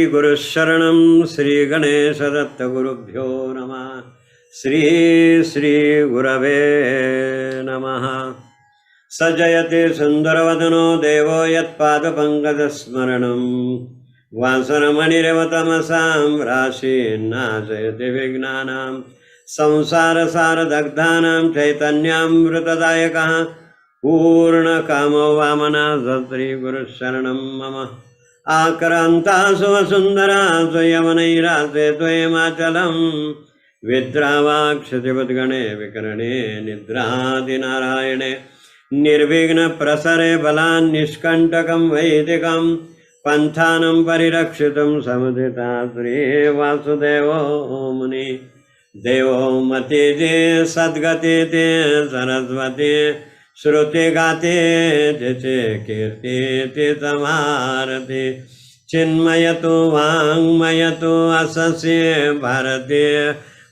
गुरुशरणं श्री गणेश दत्त गुरुभ्यो नमः। श्री श्री गुरवे नमः। सजयते सुंदरवदनो देवो यत्पादपङ्कजस्मरणं वासनमणिरवतमसां राशीन्नाशयति विघ्नानां संसारसारदग्धानां चैतन्यामृतदायकः पूर्णकामो वामना श्री गुरुशरणं मम। आक्रांता सुवसुंदरा स्वयमनैरासे त्वयमाचलं विद्रावाक्षतिपद्गणे विकरणे निद्रादिनारायणे निर्विघ्न प्रसरे बलान् निष्कण्टकं वैदिकं पन्थानं परिरक्षितं समुदिता श्री वासुदेवो मुनि देवो मतिजे सद्गति ते सरस्वती श्रुति गाते जिचे कीर्ति ते समारते चिन्मयतु वाङ्मयतु असस्य भारते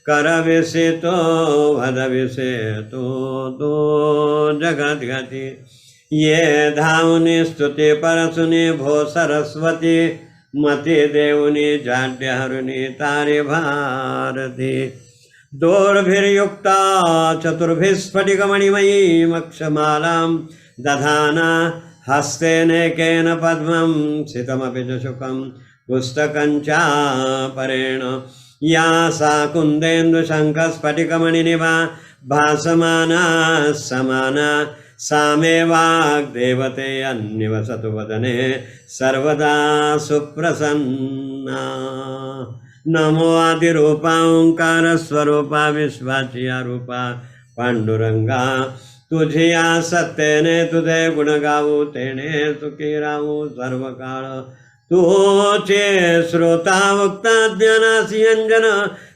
करविषितो वदविषेतो तो जगद्गति ये धावनि स्तुति परसुनि भो सरस्वती मति देवुनि जाड्यहरुनि तारे भारती दोर्भिर्युक्ता चतुर्भिस्फटिकमणिमयीमक्षमालां दधाना हस्तेनेकेन पद्मं सितमपि च शुकं पुस्तकं चापरेण या सा कुन्देन्दुशङ्खस्फटिकमणिनिभा भासमाना समाना सा मे वाग्देवते अन्निवसतु वदने सर्वदा सुप्रसन्ना। नमो आदिरूपा ओंकार स्वरूपा विश्वाची रूपा पांडुरंगा तुझिया सत्तेने तुझे गुण गाऊ तेने सुखी राहू सर्व काळ तुझे श्रोता वक्ता ज्ञानासी अंजन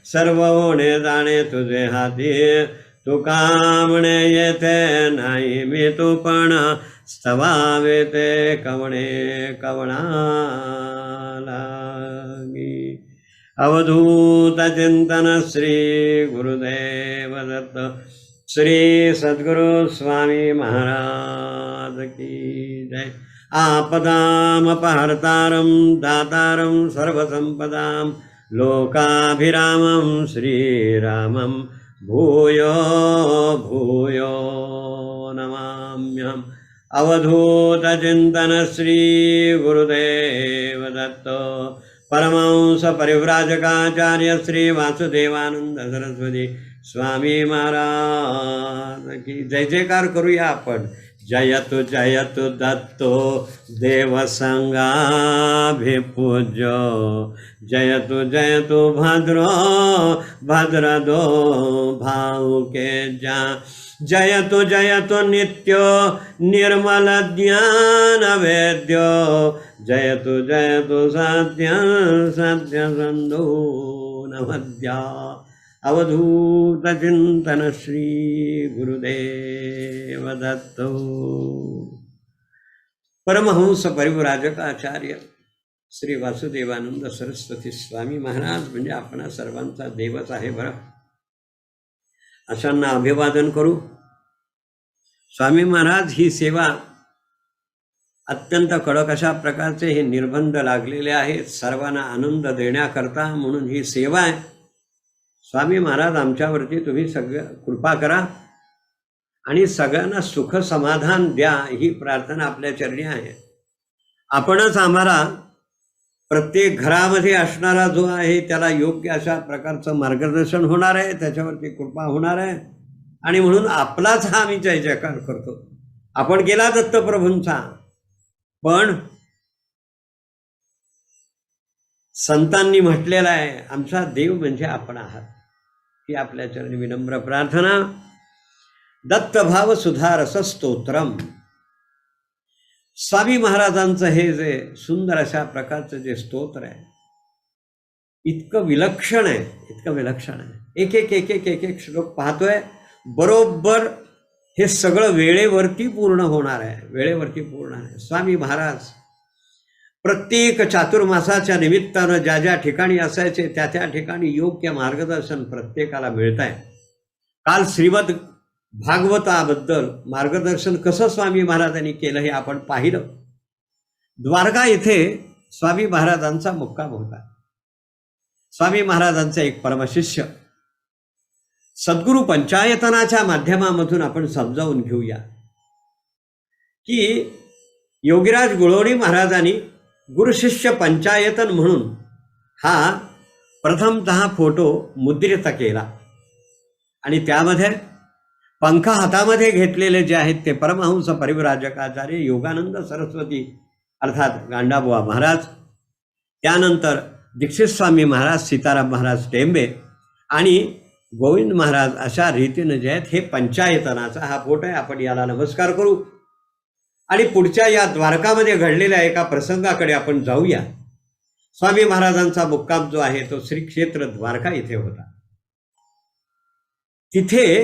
सर्व होणे जाणे तुझे हाती तुका म्हणे येथे नाही मी तू पण स्तवावे ते कवणे कवणा लागी। अवधूत चिंतन श्री गुरुदेव दत्त श्री सद्गुरु स्वामी महाराज की जय। आपदामपहर्तारं दातारं सर्वसंपदां लोकाभिरामं श्रीरामं भूयो भूयो नमाम्यहम्। अवधूत चिंतन श्री गुरुदेव दत्त परमहंस परिव्राजकाचार्य श्री वासुदेवानंद सरस्वती स्वामी महाराज की जय जयकार करूया आपण। जयतु जयतु दत्तो देवसंगाभिपूज्यो जयतु जयतु भद्रो भद्रदो भावुके जा जयतु जयतु नित्यो निर्मल ज्ञान वेद्यो जयतु जयतु सत्य सत्य संधो नवद्या। अवधूत चिंतन श्री गुरुदेव दत्त। परमहंस परिव्राजकाचार्य श्री वासुदेवानंद सरस्वती स्वामी महाराज म्हणजे आपणा सर्वांचा देवच आहे बरं। अशांना अभिवादन करू। स्वामी महाराज ही सेवा अत्यंत कडक अशा प्रकारचे हे निर्बंध लागलेले आहेत सर्वांना आनंद देण्याकरता, म्हणून ही सेवा आहे। स्वामी महाराज आमच्यावरती तुम्ही सगळं कृपा करा आणि सगळ्यांना सुख समाधान द्या ही प्रार्थना आपल्या चरणी आहे। आपणच आम्हाला प्रत्येक घरामध्ये असणारा जो आहे त्याला योग्य अशा प्रकारचं मार्गदर्शन होणार आहे, त्याच्यावरती कृपा होणार आहे आणि म्हणून आपलाच हा आम्ही जय जयकार करतो। आपण गेला दत्तप्रभूंचा, पण संतांनी म्हटलेलं आहे आमचा देव म्हणजे आपण आहात ही आपल्या चरणी विनम्र प्रार्थना। दत्तभाव सुधारस स्तोत्रम। स्वामी महाराजांचं हे जे सुंदर अशा प्रकारचं जे स्तोत्र आहे इतकं विलक्षण आहे, इतकं विलक्षण आहे। एक एक एक एक एक एक श्लोक पाहतोय, बरोबर हे सगळं वेळेवरती पूर्ण होणार आहे, वेळेवरती पूर्ण आहे। स्वामी महाराज प्रत्येक चातुर्मासाच्या निमित्तानं ज्या ज्या ठिकाणी असायचे त्या त्या ठिकाणी योग्य मार्गदर्शन प्रत्येकाला मिळत आहे। काल श्रीमद भागवताबद्दल मार्गदर्शन कसं स्वामी महाराजांनी केलं हे आपण पाहिलं। द्वारका येथे स्वामी महाराजांचा मुक्काम होता. स्वामी महाराजांचा एक परमशिष्य सद्गुरू पंचायतनाच्या माध्यमामधून आपण समजावून घेऊया की योगीराज गुळवणी महाराजांनी गुरुशिष्य पंचायतन म्हणून हा प्रथमतः फोटो मुद्रित केला आणि त्यामध्ये पंख हातामध्ये घेतलेले जे आहेत ते परमहंस परिव्राजकाचार्य योगानंद सरस्वती अर्थात गांडाबुवा महाराज, त्यानंतर दीक्षित स्वामी महाराज, सीताराम महाराज टेंबे आणि गोविंद महाराज अशा रीतीनं जे आहेत हे पंचायतनाचा हा फोटो आहे. आपण याला नमस्कार करू आणि पुढच्या या द्वारकामध्ये घडलेल्या एका प्रसंगाकडे आपण जाऊया. स्वामी महाराजांचा मुक्काम जो आहे तो श्री क्षेत्र द्वारका इथे होता. तिथे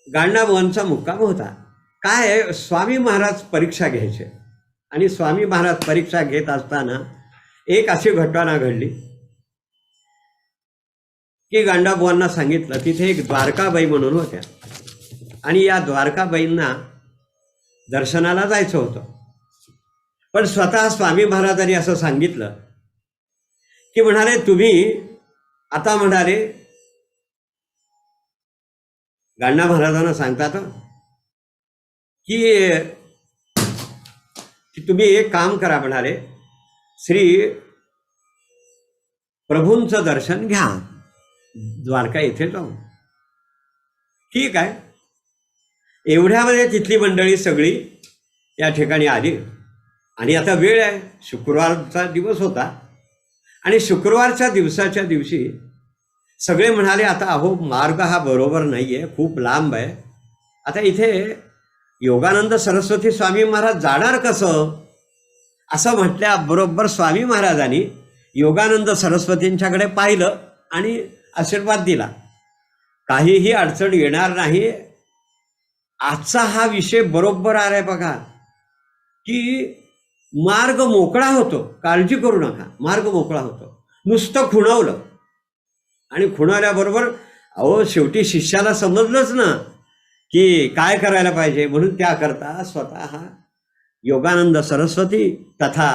गांडाबुवांचा मुक्काम होता. काय स्वामी महाराज परीक्षा घ्यायचे आणि स्वामी महाराज परीक्षा घेत असताना एक अशी घटना घडली की गांडाबुवांना सांगितलं तिथे एक द्वारकाबाई म्हणून होत्या आणि या द्वारकाबाईंना दर्शनाला जायचं होतं. पण स्वतः स्वामी महाराजांनी असं सांगितलं की म्हणाले तुम्ही आता म्हणाले गांडा महाराजांना सांगतात की तुम्ही एक काम करा म्हणाले, श्री प्रभूंचं दर्शन घ्या द्वारका येथे जाऊन. ठीक आहे. एवढ्यामध्ये तिथली मंडळी सगळी या ठिकाणी आली आणि आता वेळ आहे, शुक्रवारचा दिवस होता आणि शुक्रवारच्या दिवसाच्या दिवशी सगळे म्हणाले आता अहो मार्ग हा बरोबर नाही आहे, खूप लांब आहे, आता इथे योगानंद सरस्वती स्वामी महाराज जाणार कसं, असं म्हटल्याबरोबर स्वामी महाराजांनी योगानंद सरस्वतींच्याकडे पाहिलं आणि आशीर्वाद दिला, काहीही अडचण येणार नाही. आजचा हा विषय बरोबर आलाय बघा की मार्ग मोकळा होतो, काळजी करू नका, मार्ग मोकळा होतो. नुसतं खुणवलं आणि खुणवल्याबरोबर अहो शेवटी शिष्याला समजलंच ना की काय करायला पाहिजे, म्हणून त्याकरता स्वतः योगानंद सरस्वती तथा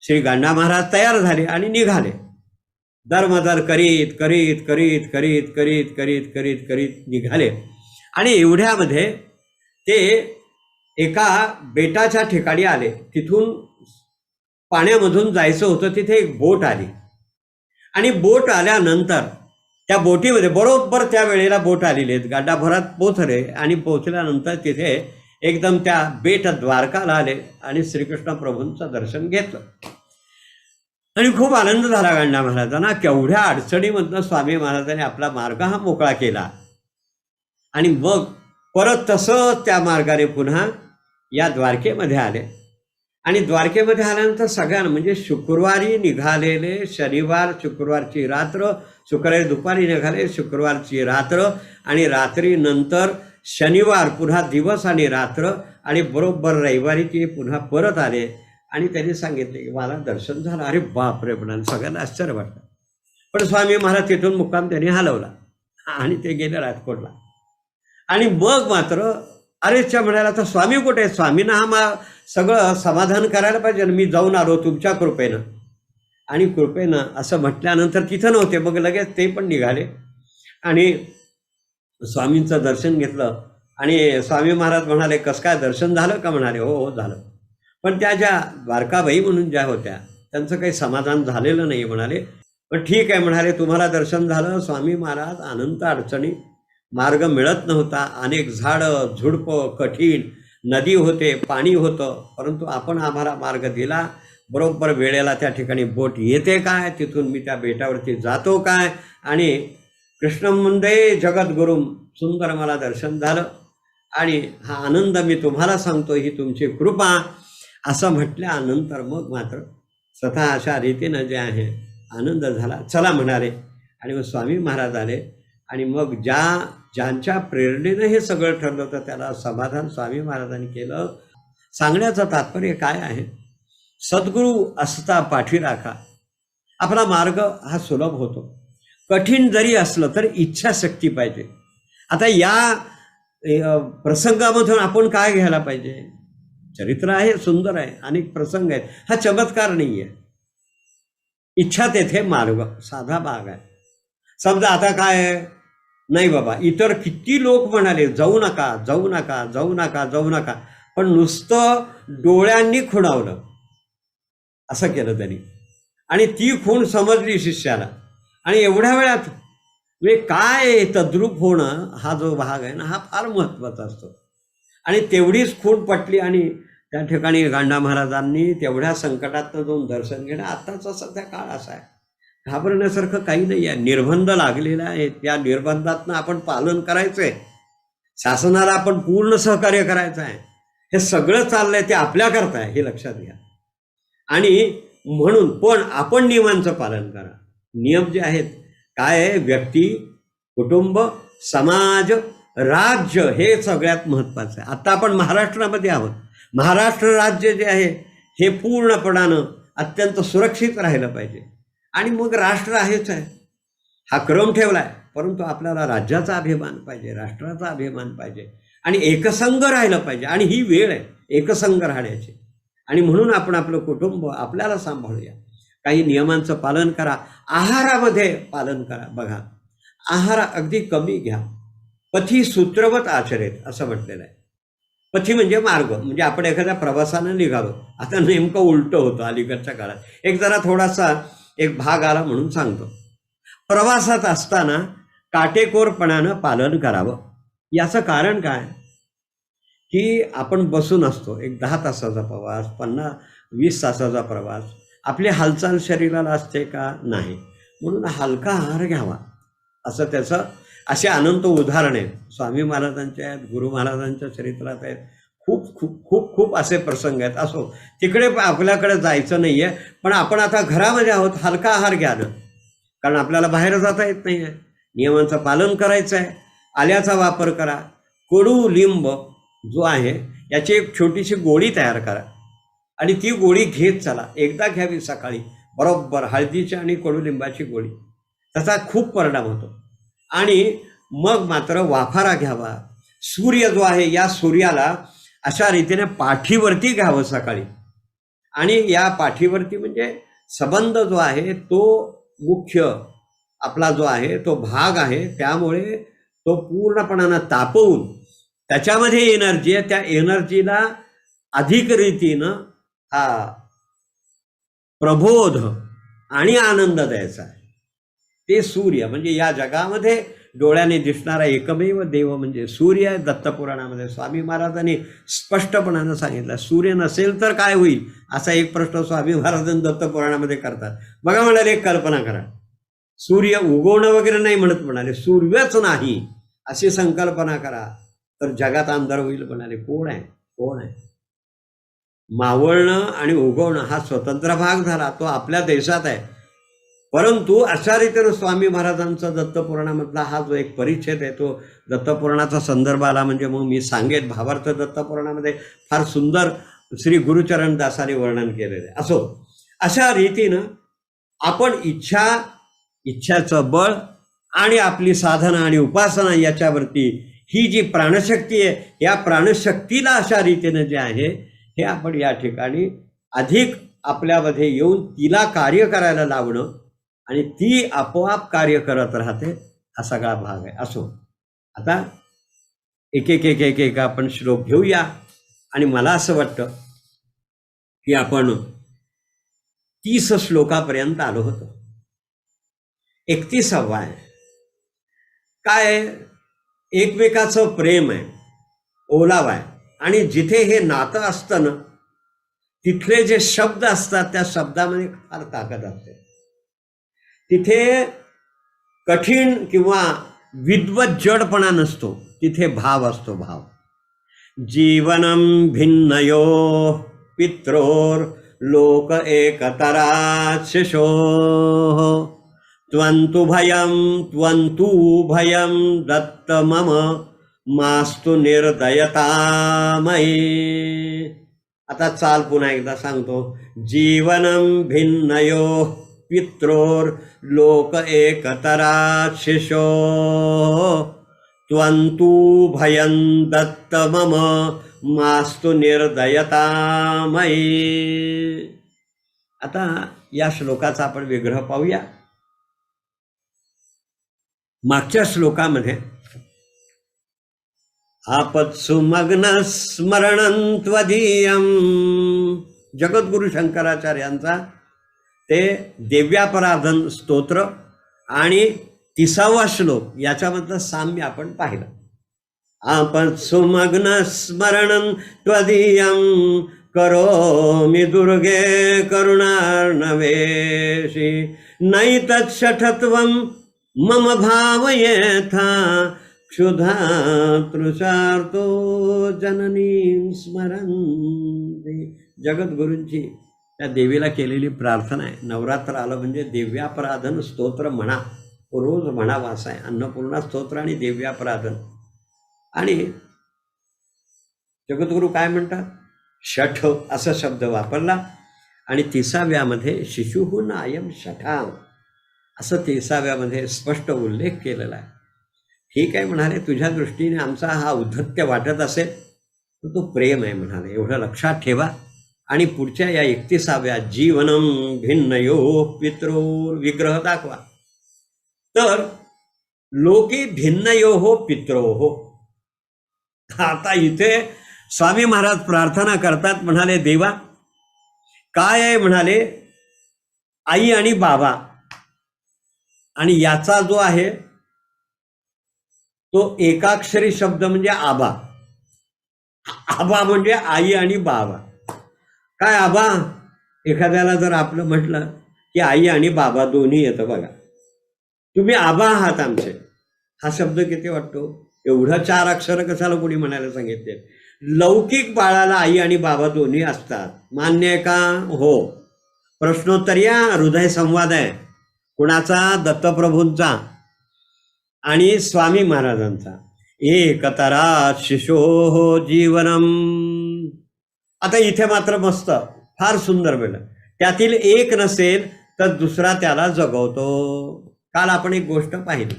श्री गांडा महाराज तयार झाले आणि निघाले. दरमदर करीत करीत करीत करीत करीत करीत करीत करीत निघाले आणि एवढ्यामध्ये ते एका बेटाच्या ठिकाणी आले. तिथून पाण्यामधून जायचं होतं, तिथे एक बोट आली आणि बोट आल्यानंतर त्या बोटीमध्ये बरोबर त्या वेळेला बोट आलेली आहेत, गाडाभरात पोचले आणि पोचल्यानंतर तिथे एकदम त्या बेट द्वारकाला आले आणि श्रीकृष्ण प्रभूंचं दर्शन घेतलं आणि खूप आनंद झाला गांडा महाराजांना. केवढ्या अडचणीमधनं स्वामी महाराजांनी आपला मार्ग हा मोकळा केला आणि मग परत तसंच त्या मार्गाने पुन्हा या द्वारकेमध्ये आले आणि द्वारकेमध्ये आल्यानंतर सगळ्यांना म्हणजे शुक्रवारी निघालेले, शनिवार शुक्रवारची रात्र, शुक्रवारी दुपारी निघाले, शुक्रवारची रात्र आणि रात्रीनंतर शनिवार पुन्हा दिवस आणि रात्र आणि बरोबर रविवारी ते पुन्हा परत आले आणि त्यांनी सांगितले की मला दर्शन झालं. अरे बापरे म्हणाले, सगळ्यांना आश्चर्य वाटलं. पण स्वामी महाराज तिथून मुक्काम त्यांनी हलवला आणि ते गेले राजकोटला आणि मग मात्र अरेच्या म्हणाला तर स्वामी कुठे आहे, स्वामींना हा सगळं समाधान करायला पाहिजे, मी जाऊन आलो तुमच्या कृपेनं. आणि कृपेनं असं म्हटल्यानंतर तिथं नव्हते, मग लगेच ते पण निघाले आणि स्वामींचं दर्शन घेतलं आणि स्वामी महाराज म्हणाले कसं काय दर्शन झालं का, म्हणाले हो हो झालं. पण त्या ज्या द्वारकाबाई म्हणून ज्या होत्या त्यांचं काही समाधान झालेलं नाही. म्हणाले पण ठीक आहे म्हणाले, तुम्हाला दर्शन झालं. स्वामी महाराज अनंत अडचणी, मार्ग मिळत नव्हता, अनेक झाडं झुडपं, कठीण नदी होते, पाणी होतं, परंतु आपण आम्हाला मार्ग दिला. बरोबर वेळेला त्या ठिकाणी बोट येते काय, तिथून मी त्या बेटावरती जातो काय आणि कृष्णं वंदे जगद्गुरुम, सुंदर मला दर्शन झालं आणि हा आनंद मी तुम्हाला सांगतो, ही तुमची कृपा, असं म्हटल्यानंतर मग मात्र स्वतः अशा रीतीनं जे आहे आनंद झाला. चला म्हणाले आणि मग स्वामी महाराज आले आणि मग ज्यांच्या प्रेरणेनं हे सगळं ठरलं होतं त्याला समाधान स्वामी महाराजांनी केलं. सांगण्याचं तात्पर्य काय आहे, सद्गुरू असता पाठी राखा, आपला मार्ग हा सुलभ होतो. कठीण जरी असलं तर इच्छाशक्ती पाहिजे. आता या प्रसंगामधून आपण काय घ्यायला पाहिजे चरित्र आहे, सुंदर आहे, अनेक प्रसंग आहेत. हा चमत्कार नाही आहे. इच्छा तेथे मार्ग, साधा भाग आहे. समजा आता काय आहे, नाही बाबा, इतर किती लोक म्हणाले जाऊ नका जाऊ नका जाऊ नका जाऊ नका, पण नुसतं डोळ्यांनी खुणावलं, असं केलं त्यांनी, आणि ती खूण समजली शिष्याला. आणि एवढ्या वेळात म्हणजे काय तद्रूप होणं हा जो भाग आहे ना, हा फार महत्त्वाचा असतो. आणि तेवढीच खूण पटली आणि त्या ठिकाणी गांडा महाराजांनी तेवढ्या संकटातनं जाऊन दर्शन घेणं. आत्ताचा सध्या काळ असा आहे, घाबरण्यासारखं काही नाही आहे. निर्बंध लागलेले आहेत, त्या निर्बंधातनं आपण पालन करायचं आहे. शासनाला आपण पूर्ण सहकार्य करायचं आहे. हे सगळं चाललंय ते आपल्याकरता आहे, हे लक्षात घ्या. आणि म्हणून पण आपण नियमांचं पालन करा. नियम जे आहेत काय आहे, व्यक्ती, कुटुंब, समाज, राज्य, हे सगळ्यात महत्त्वाचं आहे. आता आपण महाराष्ट्रामध्ये आहोत. महाराष्ट्र राज्य जे आहे हे पूर्णपणानं अत्यंत सुरक्षित राहिलं पाहिजे. आणि मग राष्ट्र आहेच आहे, हा क्रम ठेवला आहे. परंतु आपल्याला राज्याचा अभिमान पाहिजे, राष्ट्राचा अभिमान पाहिजे, आणि एकसंघ राहिलं पाहिजे. आणि ही वेळ आहे एकसंघ राहण्याची. आणि म्हणून आपण आपलं कुटुंब आपल्याला सांभाळूया. काही नियमांचं पालन करा. आहारामध्ये पालन करा. बघा, आहार अगदी कमी घ्या. पथी सूत्रवत आचरेत असं म्हटलेलं आहे. पथी म्हणजे मार्ग, म्हणजे आपण एखाद्या प्रवासानं निघालो. आता नेमकं उलटं होतं अलीकडच्या काळात. एक जरा थोडासा एक भाग आला म्हणून सांगतो. प्रवासात असताना काटेकोरपणानं पालन करावं. याचं कारण काय की आपण बसून असतो, एक 10 तासाचा प्रवास, 20 तासाचा प्रवास, आपली हालचाल शरीराला असते का नाही, म्हणून हलका आहार घ्यावा. असं त्याचं असे अनंत उदाहरण आहेत. स्वामी महाराजांच्या आहेत, गुरु महाराजांच्या चरित्रात आहेत. खूप खूप खूप खूप असे प्रसंग आहेत. असो, तिकडे आपल्याकडे जायचं नाही आहे. पण आपण आता घरामध्ये आहोत, हलका आहार घ्या ना, कारण आपल्याला बाहेर जाता येत नाही आहे. नियमांचं पालन करायचं आहे. आल्याचा वापर करा. कडू लिंब जो आहे याची एक छोटीशी गोळी तयार करा आणि ती गोळी घेत चला. एकदा घ्यावी सकाळी, बरोबर हळदीची आणि कडुलिंबाची गोळी, त्याचा खूप परिणाम होतो. आणि मग मात्र वाफारा घ्यावा. सूर्य जो आहे या सूर्याला अशा रीतीने पाठीवरती घ्यावं सकाळी. आणि या पाठीवरती म्हणजे संबंध जो आहे तो मुख्य आपला जो आहे तो भाग आहे, त्यामुळे तो पूर्णपणानं तापवून त्याच्यामध्ये एनर्जी आहे, त्या एनर्जीला अधिक रीतीनं हा प्रबोध आणि आनंद द्यायचा आहे. ते सूर्य म्हणजे या जगामध्ये डोळ्याने दिसणारा एकमेव देव म्हणजे सूर्य आहे. दत्तपुराणामध्ये स्वामी महाराजांनी स्पष्टपणानं सांगितलं, सूर्य नसेल तर काय होईल, असा एक प्रश्न स्वामी महाराजांनी दत्तपुराणामध्ये करतात. बघा म्हणाले, एक कल्पना करा, सूर्य उगवणं वगैरे नाही म्हणत, म्हणाले सूर्यच नाही अशी संकल्पना करा तर जगात अंधार होईल. म्हणाले कोण आहे, कोण आहे. मावळणं आणि उगवणं हा स्वतंत्र भाग झाला, तो आपल्या देशात आहे. परंतु अशा रीतीनं स्वामी महाराजांचा दत्तपुराणामधला हा जो एक परिच्छेद आहे तो दत्तपुराणाचा संदर्भ आला म्हणजे मग मी सांगेन. भावार्थ दत्तपुराणामध्ये फार सुंदर श्री गुरुचरण दासांनी वर्णन केलेलं आहे. असो, अशा रीतीनं आपण इच्छाचं बळ आणि आपली साधना आणि उपासना याच्यावरती ही जी प्राणशक्ती आहे, या प्राणशक्तीला अशा रीतीनं जे आहे हे आपण या ठिकाणी अधिक आपल्यामध्ये येऊन तिला कार्य करायला लावणं आणि ती आपोआप कार्य करत राहते, हा सगळा भाग आहे. असो, आता एक एक एक एक एक आपण श्लोक घेऊया. आणि मला असं वाटतं की आपण 30 श्लोकापर्यंत आलो होतो. 31वा आहे. काय, एकमेकाचं प्रेम आहे, ओलावा आहे. आणि जिथे हे नातं असतं ना, तिथले जे शब्द असतात त्या शब्दामध्ये फार ताकद असते. तिथे कठीण किंवा विद्वत जडपणा नसतो, तिथे भाव असतो, भाव. जीवनम भिन्नयो पित्रोर लोक एकतरात् शिशो त्वन्तु भयं दत्त मम मास्तु निर्दयता मयि. आता चाल पुन्हा एकदा सांगतो. जीवनम भिन्नयो पित्रोर लोक एकतरात् शिशो त्वन्तु भयं दत्त मम मास्तु निर्दयतामयी. आता या श्लोकाचा आपण विग्रह पाहूया. मागच्या श्लोकामध्ये आपत्सु मग्न स्मरणं त्वदीयं, जगद्गुरु शंकराचार्यांचा ते दिव्यापराधन स्तोत्र आणि 30वा श्लोक याच्यामधलं साम्य आपण पाहिलं. आपत्सु मग्न स्मरणं त्वदीयं करोमि दुर्गे करुणार्णवेशि, नैतच्छठत्वं मम भावयेथा क्षुधा तृषार्तो जननीं स्मरन्ति. जगद्गुरूंची त्या देवीला केलेली प्रार्थना आहे. नवरात्र आलं म्हणजे दिव्यापराधन स्तोत्र म्हणा, रोज म्हणावा असं आहे. अन्नपूर्णा स्तोत्र आणि दिव्यापराधन. आणि जगद्गुरू काय म्हणतात? शठ असा शब्द वापरला आणि 30व्यामध्ये शिशुहून अयम शठा असं 30व्यामध्ये स्पष्ट उल्लेख केलेला आहे. ठीक आहे म्हणाले, तुझ्या दृष्टीने आमचा हा औद्धत्य वाटत असेल तर तो प्रेम आहे म्हणाले, एवढं लक्षात ठेवा. आणि पुढच्या या 31व्या जीवनम भिन्नयो पित्रो विग्रह दाखवा. तर लोकी भिन्नयो पित्रो. आता इथे स्वामी महाराज प्रार्थना करतात. म्हणाले, देवा काय आहे म्हणाले, आई आणि बाबा, आणि याचा जो आहे तो एकाक्षरी शब्द म्हणजे आबा. आबा म्हणजे आई आणि बाबा. काय आबा? एखाद्याला जर आपलं म्हटलं की आई आणि बाबा दोन्ही येतं बघा, तुम्ही आबा आहात आमचे, हा शब्द किती वाटतो? एवढं 4 अक्षर कशाला कोणी म्हणायला सांगितले? लौकिक बाळाला आई आणि बाबा दोन्ही असतात. मान्य आहे का? हो. प्रश्नोत्तर या. हृदय संवाद आहे. कुणाचा? दत्तप्रभूंचा आणि स्वामी महाराजांचा. एकतरा शिशो जीवनम. आता इथे मात्र मस्त, फार सुंदर वेळ. त्यातील एक नसेल तर दुसरा त्याला जगवतो. काल आपण एक गोष्ट पाहिली.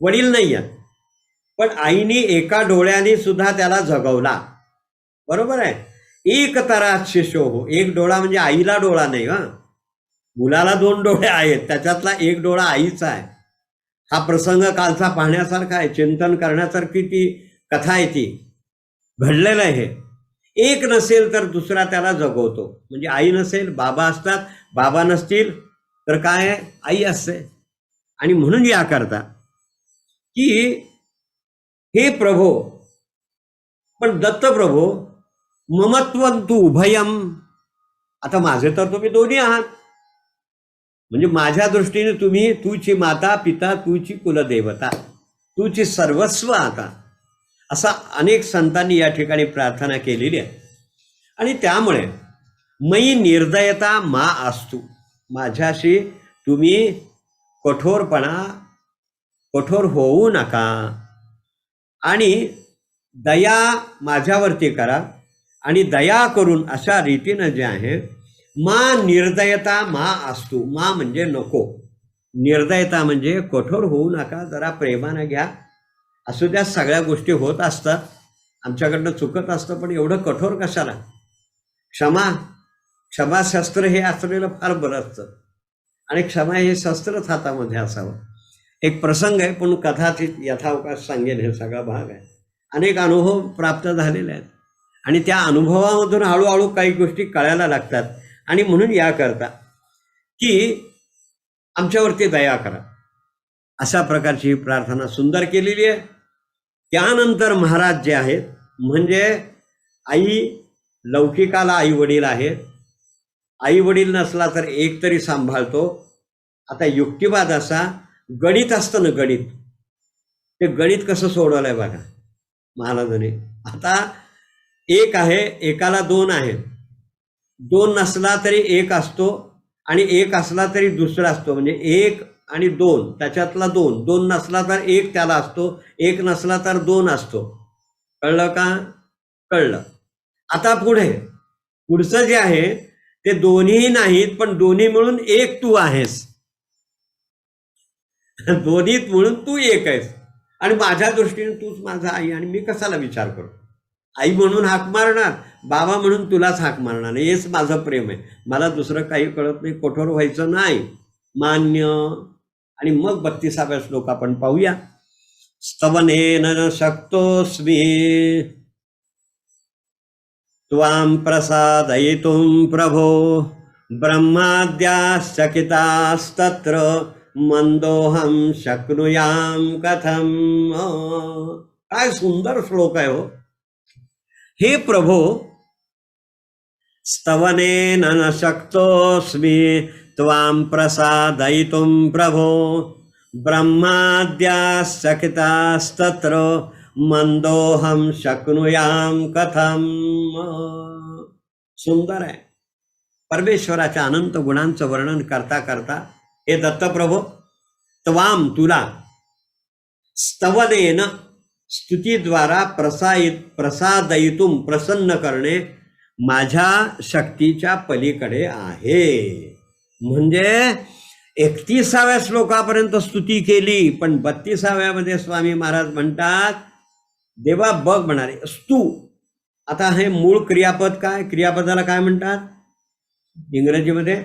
वडील नाही आहेत पण आईने एका डोळ्याने सुद्धा त्याला जगवला. बरोबर आहे. एकतरा शिशो, एक डोळा म्हणजे आईला डोळा नाही हा, मुलाला 2 डोळे आहेत, त्याच्यातला एक डोळा आईचा आहे. हा प्रसंग कालचा पाहण्यासारखा आहे, चिंतन करण्यासारखी ती कथा आहे, ती घडलेलं आहे. हे एक नसेल तर दुसरा त्याला जगवतो. म्हणजे आई नसेल बाबा असतात, बाबा नसतील तर काय आहे? आई असते. आणि म्हणून या करता की हे प्रभो, पण दत्तप्रभो ममत्वंतु उभयम. आता माझे तर तुम्ही दोन्ही आहात, म्हणजे माझ्या दृष्टीने तुम्ही, तूची माता पिता, तूची कुलदेवता, तूची सर्वस्व आता, असा अनेक संतांनी या ठिकाणी प्रार्थना केलेली आहे. आणि त्यामुळे मयी निर्दयता मा असतू, माझ्याशी तुम्ही कठोर होऊ नका आणि दया माझ्यावरती करा. आणि दया करून अशा रीतीनं जे आहे, मा निर्दयता मा असतू. मा म्हणजे नको, निर्दयता म्हणजे कठोर होऊ नका, जरा प्रेमानं घ्या. असू द्या, सगळ्या गोष्टी होत असतात, आमच्याकडनं चुकत असतं, पण एवढं कठोर कशाला? क्षमा शस्त्र हे असलेलं फार बरं असतं आणि क्षमा हे शस्त्रच हातामध्ये असावं. एक प्रसंग आहे, पण कथाचित यथावकाश सांगेन. हे सगळा भाग आहे. अनेक अनुभव प्राप्त झालेले आहेत आणि त्या अनुभवामधून हळूहळू काही गोष्टी कळायला लागतात. आणि म्हणून या करता की आमच्यावरती दया करा, अशा प्रकारची ही प्रार्थना सुंदर केलेली आहे. त्यानंतर महाराज जे आहेत, म्हणजे आई, लौकिकाला आई वडील आहेत, आई वडील नसला तर एक तरी सांभाळतो. आता युक्तिवाद असा, गणित असतं ना, गणित, ते गणित कसं सोडवलंय बघा महाराजांनी. आता एक आहे, एकाला 2 आहेत, 2 नसला तरी 1 असतो आणि 1 असला तरी दुसरा असतो. म्हणजे 1 आणि 2, त्याच्यातला 2, 2 नसला तर 1 त्याला असतो, 1 नसला तर 2 असतो. कळलं का? कळलं. आता पुढचं जे आहे ते दोन्ही नाहीत, पण दोन्ही मिळून 1 तू आहेस. दोन्हीत मिळून तू 1 आहेस आणि माझ्या दृष्टीने तूच माझा आई, आणि मी कशाला विचार करू? आई म्हणून हाक मारणार, बाबा म्हणून तुलाच हाक मारणार, हेच माझं प्रेम आहे, मला दुसरं काही कळत नाही, कठोर व्हायचं नाही. मान्य. आणि मग 32व्या श्लोक आपण पाहूया. स्तवनेन न शक्तोऽस्मि त्वां प्रसादयितुं प्रभो ब्रह्माद्याश्चकितास्तत्र मंदोहम शक्नुयाम कथम. काय सुंदर श्लोक आहे हो. हे प्रभो, स्तवनेन न शक्तोऽस्मि त्वां प्रसादयितुं प्रभो ब्रह्माद्याश्चकितास्तत्र मंदोहम शक्नुयाम कथम. सुंदर आहे. परमेश्वराच्या अनंत गुणांचं वर्णन करता करता हे दत्तप्रभो, त्वाम तुला, स्तवनेन स्तुतीद्वारा प्रसादयितुम प्रसन्न करणे माझ्या शक्तीच्या पलीकडे आहे. म्हणजे 31व्या श्लोकापर्यंत स्तुती केली, पण 32व्यामध्ये स्वामी महाराज म्हणतात, देवा बघ म्हणाले स्तू. आता हे मूळ क्रियापद काय, क्रियापदाला काय म्हणतात इंग्रजीमध्ये?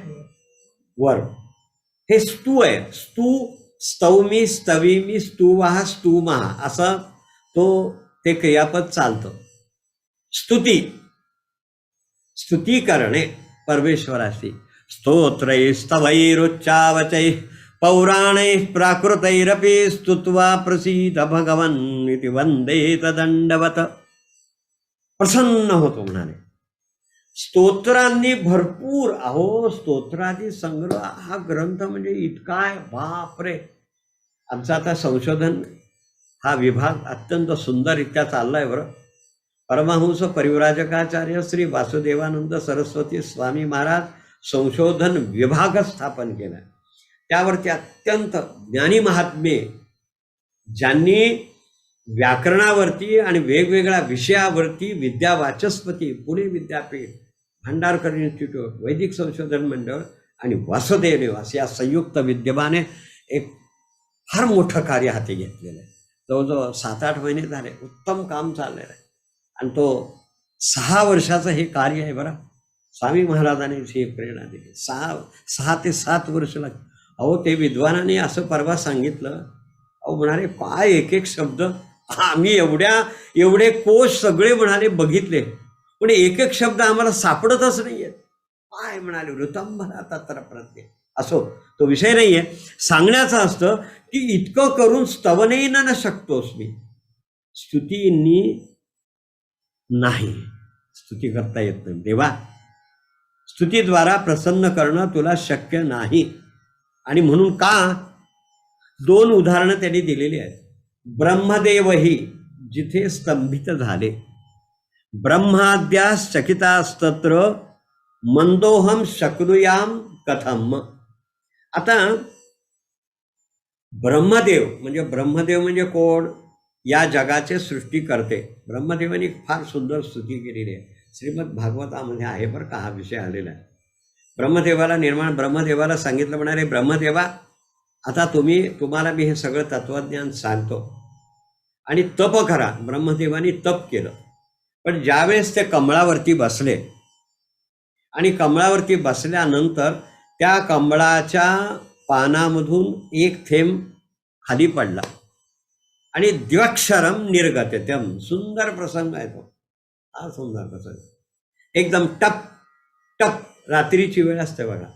वर्ब. हे स्तू आहे. स्तू, स्तौमी, स्तवीमी, स्तुवाह, स्तुमहा असं ते क्रियापद चालतं. स्तुती, स्तुती करणे परमेश्वराशी. स्तोत्रैः स्तवैरुच्चावचैः पौराणैः प्राकृतैरपि स्तुत्वा प्रसीद भगवन् इति वंदे तदंडवत. प्रसन्न होतो म्हणाले. स्तोत्रांनी भरपूर. अहो, स्तोत्रादी संग्रह हा ग्रंथ म्हणजे इतका आहे, बापरे. आमचं आता संशोधन हा विभाग अत्यंत सुंदररित्या चाललाय बरं. परमहंस परिव्राजकाचार्य श्री वासुदेवानंद सरस्वती स्वामी महाराज संशोधन विभाग स्थापन केला. त्यावरती अत्यंत ज्ञानी महात्मे, ज्यांनी व्याकरणावरती आणि वेगवेगळ्या विषयावरती विद्या वाचस्पती, पुणे विद्यापीठ, भांडारकर इन्स्टिट्यूट, वैदिक संशोधन मंडळ आणि वासुदेव निवास या संयुक्त विद्यमाने एक फार मोठं कार्य हाती घेतलेलं आहे. जवळजवळ 7-8 महिने झाले, उत्तम काम चाललेलं आहे. आणि तो 6 वर्षाचं हे कार्य आहे बरं. स्वामी महाराजांनी ही प्रेरणा दिली. 6 ते 7 वर्ष लागली. अहो, ते विद्वानाने असं परवा सांगितलं, अहो म्हणाले काय एक एक शब्द, आम्ही एवढे कोश सगळे म्हणाले बघितले, पण एक एक शब्द आम्हाला सापडतच नाहीये. काय म्हणाले, ऋतंभरा तत्र प्रत्यय. असो, तो विषय नाहीये. सांगण्याचं असतं की इतकं करून स्तवनेन न शक्तोस मी, स्तुतींनी नाही, स्तुती करता येत नाही. देवा, स्तुतीद्वारा प्रसन्न करणं तुला शक्य नाही. आणि म्हणून का? 2 उदाहरणं त्यांनी दिलेली आहेत. ब्रह्मदेवही जिथे स्तंभित झाले, ब्रह्माद्यास चकितास्तत्र मंदोहम शक्नुयाम कथम. आता ब्रह्मदेव म्हणजे कोण? या जगाचे सृष्टी करते. ब्रह्मदेवाने फार सुंदर स्तुती केलेली आहे. श्रीमद भागवतामध्ये आहे बरं का, हा विषय आलेला आहे. ब्रह्मदेवाला सांगितलं, म्हणाले ब्रह्मदेवा, आता तुम्हाला मी हे सगळं तत्वज्ञान सांगतो आणि तप करा. ब्रह्मदेवानी तप केलं. पण ज्यावेळेस ते कमळावरती बसले आणि कमळावरती बसल्यानंतर त्या कमळाच्या पानामधून एक थेंब खाली पडला आणि द्व्यक्षरम निर्गत्यम. सुंदर प्रसंग आहे तो, हा सुंदर प्रसंग. एकदम टप टप. रात्रीची वेळ असते बघा.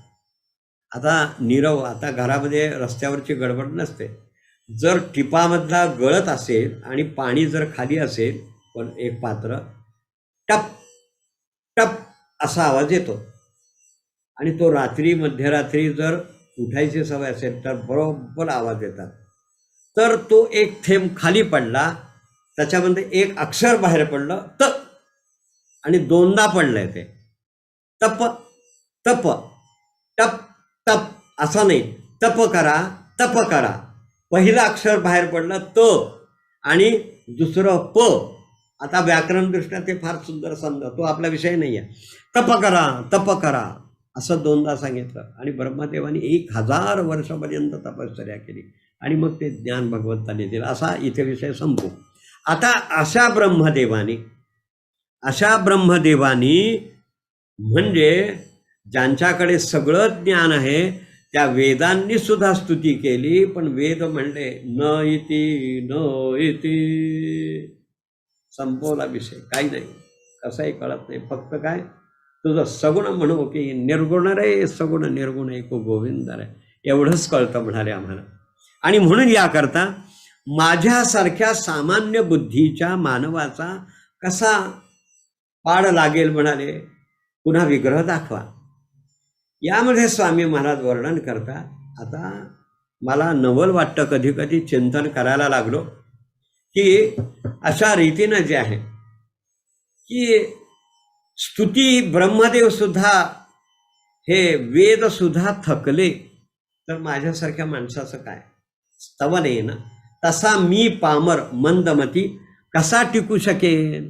आता नीरव, आता घरामध्ये रस्त्यावरची गडबड नसते. जर टिपामधला गळत असेल आणि पाणी जर खाली असेल, पण एक पात्र, टप टप असा आवाज येतो. आणि तो रात्री मध्यरात्री जर उठायची सवय असेल तर बरोबर आवाज येतात. तर तो एक थेंब खाली पडला, त्याच्यामध्ये एक अक्षर बाहेर पडलं, त, आणि 2दा पडलंय ते. तप तप, टप तप असं नाही, तप करा तप करा. पहिलं अक्षर बाहेर पडलं त आणि दुसरं प. आता व्याकरणदृष्ट्या ते फार सुंदर समजा, तो आपला विषय नाही आहे. तप करा असं 2दा सांगितलं. आणि ब्रह्मदेवाने 1000 वर्षापर्यंत तपश्चर्या केली आणि मग ते ज्ञान भगवंताने दिलं. असा इथे विषय संपू. आता अशा ब्रह्मदेवाने अशा ब्रह्मदेवानी म्हणजे ज्यांच्याकडे सगळं ज्ञान आहे त्या वेदांनी सुद्धा स्तुती केली, पण वेद म्हणले न इति न इति, संपवला विषय, काही नाही, कसंही कळत नाही, फक्त काय तुझं सगुण म्हणू की निर्गुण रे सगुण निर्गुण एक गोविंद रे, एवढंच कळतं म्हणाले आम्हाला. आणि म्हणून याकरता माझ्यासारख्या सामान्य बुद्धीच्या मानवाचा कसा पाड लागेल म्हणाले, पुन्हा विग्रह दाखवा. यामध्ये स्वामी महाराज वर्णन करतात. आता मला नवल वाटतं, कधी कधी चिंतन करायला लागलो की अशा रीतीनं जे आहे की स्तुती ब्रह्मदेव सुद्धा, हे वेद सुद्धा थकले, तर माझ्यासारख्या माणसाचं काय स्तवन आहे ना. तसा मी पामर मंदमती कसा टिकू शकेन,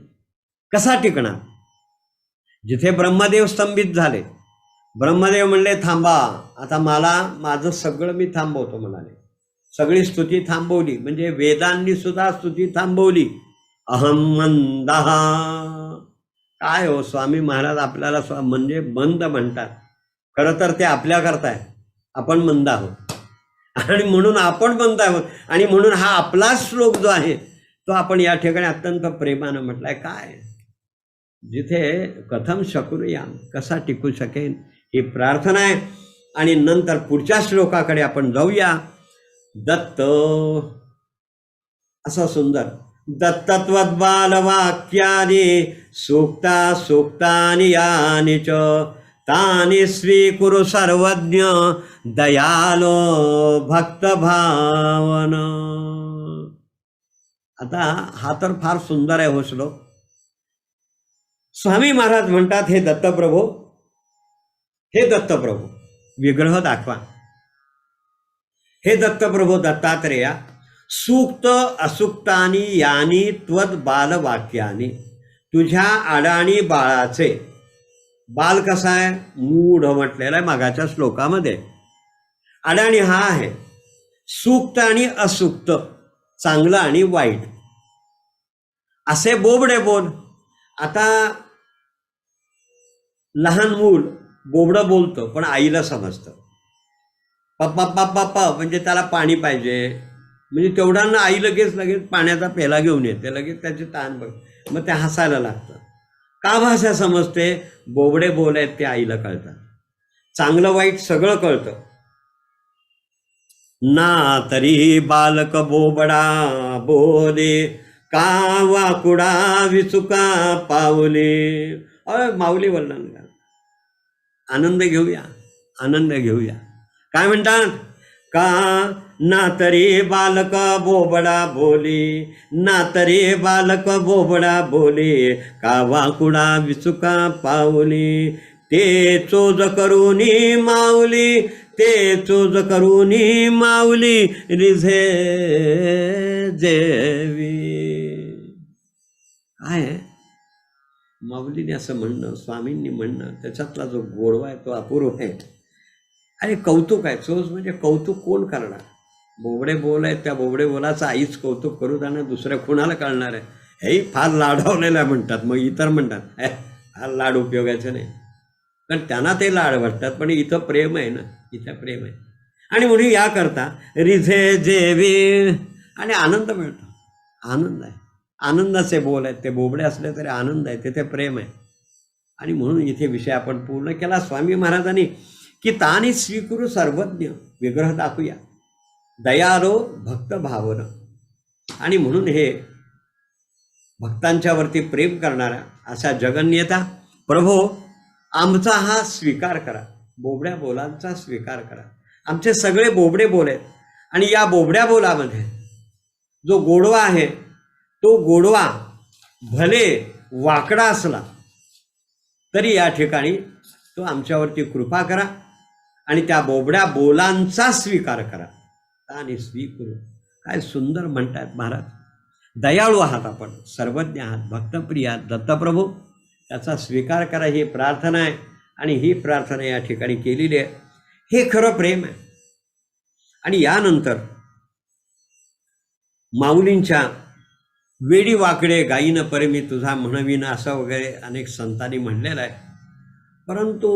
कसा टिकणार. जिथे ब्रह्मदेव स्तंभित झाले, ब्रह्मदेव म्हणले थांबा, आता मला माझं सगळं मी थांबवतो म्हणाले, सगळी स्तुती थांबवली, म्हणजे वेदांनी सुद्धा स्तुती थांबवली. अहम मंदः. काय हो स्वामी महाराज आपल्याला म्हणजे मंद म्हणतात, खरं तर ते आपल्या करताय, आपण मंद आहोत आणि म्हणून आपण मंद आहोत. आणि म्हणून हा आपला श्लोक जो आहे तो आपण या ठिकाणी अत्यंत प्रेमानं म्हटलाय. काय जिथे कथम शकुर्याम, कसा टिकू शकेन, ही प्रार्थना आहे. आणि नंतर पुढच्या श्लोकाकडे आपण जाऊया. दत्त असं सुंदर, दत्तत्वद्बालवाक्यानि सूक्ता सूक्तानि यानि च तानि स्वीकुरु सर्वज्ञ दयालो भक्तभावन. आता हा तर फार सुंदर आहे हो श्लोक. स्वामी महाराज म्हणतात, हे दत्तप्रभो, हे दत्तप्रभो, विग्रह दाखवा. हे दत्तप्रभो दत्तात्रेया, सूक्त असूक्तानी यानी त्वद बालवाक्यानी, तुझ्या अडाणी बाळाचे, बाल कसा आहे, मूढ म्हटलेला आहे मागाच्या श्लोकामध्ये. अडाणी हा आहे, सूक्त आणि असूक्त, चांगलं आणि वाईट, असे बोबडे बोल. आता लहान मूल बोबडं बोलतं पण आईला समजतं, पप्पा पप्पा पप्पा म्हणजे त्याला पाणी पाहिजे, म्हणजे तेवढ्यांना आई लगेच पाण्याचा पेला घेऊन येते, लगेच त्याचे ताण बघ, मग ते हसायला लागतं. का भाषा समजते, बोबडे बोल आहेत ते आईला कळतात, चांगलं वाईट सगळं कळतं. ना तरी बालक बोबडा बोले, का वाकुडा विचुका पावले. माऊली वर्णन करा, आनंद घेऊया, आनंद घेऊया. काय म्हणतात, का ना तरी बालक बोबडा बोले, ना तरी बालक बोबडा बोले, का वाकुडा विचुका पावले. ते चोज करूनी माऊली, ते चोज करूनी माऊली, रिझे जेवी. काय माऊलीने असं म्हणणं, स्वामींनी म्हणणं, त्याच्यातला जो गोडवा आहे तो अपूर्व आहे. अरे कौतुक आहे, चोच म्हणजे कौतुक कोण करणार. बोबडे बोल आहेत, त्या बोबडे बोलाचं आईच कौतुक करू त्यांना दुसऱ्या कोणाला कळणार आहे. हे फार लाडावलेला म्हणतात, मग इतर म्हणतात फार लाड उपयोगाचे नाही, कारण त्यांना ते लाड वाटतात, पण इथं प्रेम आहे ना, इथं प्रेम आहे. आणि म्हणून याकरता रिझे जेवी, आणि आनंद मिळतो, आनंद आहे, आनंदाचे बोल आहेत. ते बोबडे असले तरी आनंद आहे, तिथे प्रेम आहे. आणि म्हणून इथे विषय आपण पूर्ण केला स्वामी महाराजांनी, की तानी स्वीकुरु सर्वज्ञ, विग्रह दाखवूया, दयालो भक्त भावन. आणि म्हणून हे भक्तांच्यावरती प्रेम करणारा असा जगन्यता प्रभो, आमचा हा स्वीकार करा, बोबड्या बोलांचा स्वीकार करा. आमचे सगळे बोबडे बोल आहेत, आणि या बोबड्या बोलामध्ये जो गोडवा आहे, तो गोडवा भले वाकडा असला तरी या ठिकाणी तो आमच्यावरती कृपा करा, आणि त्या बोबड्या बोलांचा स्वीकार करा. आणि स्वीकरू, काय सुंदर म्हणतात महाराज. दयाळू आहात आपण, सर्वज्ञ आहात, भक्तप्रिय आहात दत्तप्रभू, त्याचा स्वीकार करा, ही प्रार्थना आहे. आणि ही प्रार्थना या ठिकाणी केलेली आहे, हे खरं प्रेम आहे. आणि यानंतर माऊलींच्या वेडी वाकडे गायीन परे मी तुझा म्हणवीन, असं वगैरे अनेक संतांनी म्हणलेलं आहे. परंतु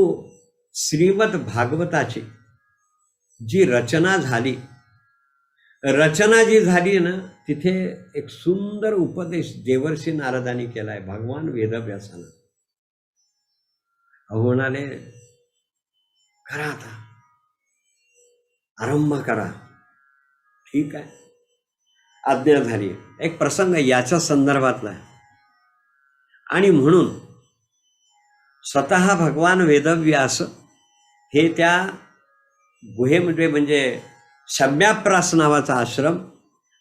श्रीमद भागवताची जी रचना झाली ना, तिथे एक सुंदर उपदेश देवर्षी नारदांनी केला आहे भगवान वेदव्यासानं. अहो म्हणाले, करा आता, आरंभ करा. ठीक आहे, आज्ञा झाली. एक प्रसंग याच्या संदर्भातला आहे. आणि म्हणून स्वतः भगवान वेदव्यास हे त्या गुहेमध्ये, म्हणजे शम्याप्रास नावाचा आश्रम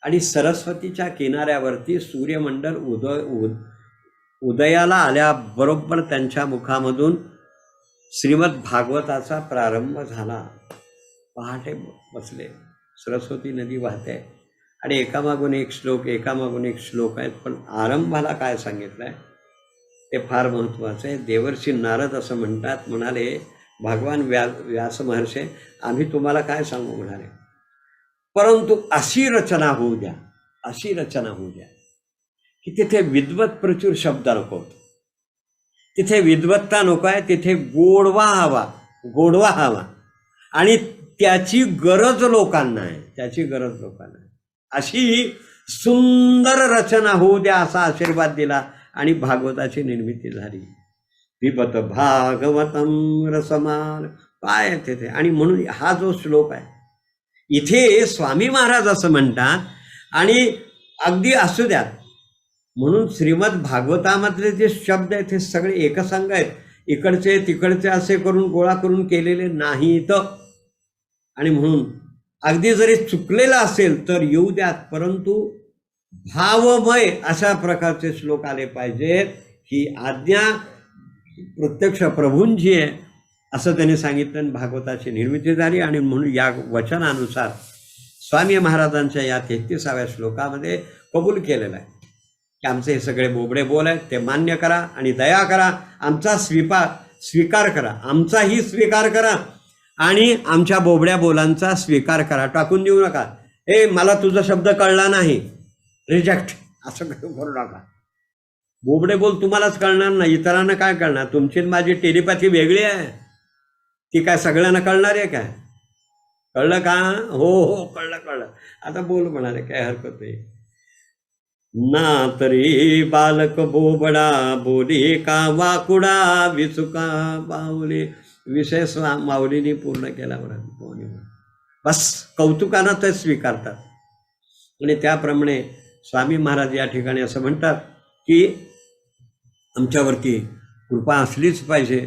आणि सरस्वतीच्या किनाऱ्यावरती सूर्यमंडल उदयाला आल्याबरोबर त्यांच्या मुखामधून श्रीमद भागवताचा प्रारंभ झाला. पहाटे बसले, सरस्वती नदी वाहते आणि एकामागून एक श्लोक आहेत. पण आरंभाला काय सांगितलं आहे ते फार महत्त्वाचं आहे. देवर्षी नारद असं म्हणतात, म्हणाले, भगवान व्यास महर्षे, आम्ही तुम्हाला काय सांगू म्हणाले, परंतु अशी रचना होऊ द्या की तिथे विद्वत प्रचूर शब्द नको, तिथे विद्वत्ता नको आहे, तिथे गोडवा हवा आणि त्याची गरज लोकांना आहे. अशी सुंदर रचना होऊ द्या असा आशीर्वाद दिला आणि भागवताची निर्मिती झाली. पिबत भागवतम रसमान, काय आहे तिथे. आणि म्हणून हा जो श्लोक आहे इथे स्वामी महाराज असं म्हणतात, आणि अगदी असू द्यात म्हणून श्रीमद भागवतामधले जे शब्द आहेत हे सगळे एकसंग आहेत, इकडचे तिकडचे असे करून गोळा करून केलेले नाहीत. आणि म्हणून अगदी जरी चुकलेलं असेल तर येऊ द्यात, परंतु भावमय अशा प्रकारचे श्लोक आले पाहिजेत. ही आज्ञा प्रत्यक्ष प्रभूंची आहे असं त्यांनी सांगितलं आणि भागवताची निर्मिती झाली. आणि म्हणून या वचनानुसार स्वामी महाराजांच्या या 33व्या श्लोकामध्ये कबूल केलेलं आहे की आमचे हे सगळे बोबडे बोल आहेत ते मान्य करा आणि दया करा, आमचा स्वीकार करा, आमचाही स्वीकार करा आणि आमच्या बोबड्या बोलांचा स्वीकार करा. टाकून देऊ नका, मला तुझा शब्द कळला नाही, रिजेक्ट असं करू नका. बोबडे बोल तुम्हालाच कळणार नाही, इतरांना काय कळणार. तुमची माझी टेलिपॅथी वेगळी आहे, ती काय सगळ्यांना कळणार आहे काय. कळलं का? हो कळलं. आता बोल म्हणाले, काय हरकत आहे ना. तरी बालक बोबडा बोले का वाकुडा विचुका बाहुले. विषय माऊलीने पूर्ण केला बरं. बस कौतुकानं ते स्वीकारतात. आणि त्याप्रमाणे स्वामी महाराज या ठिकाणी असं म्हणतात की आमच्यावरती कृपा असलीच पाहिजे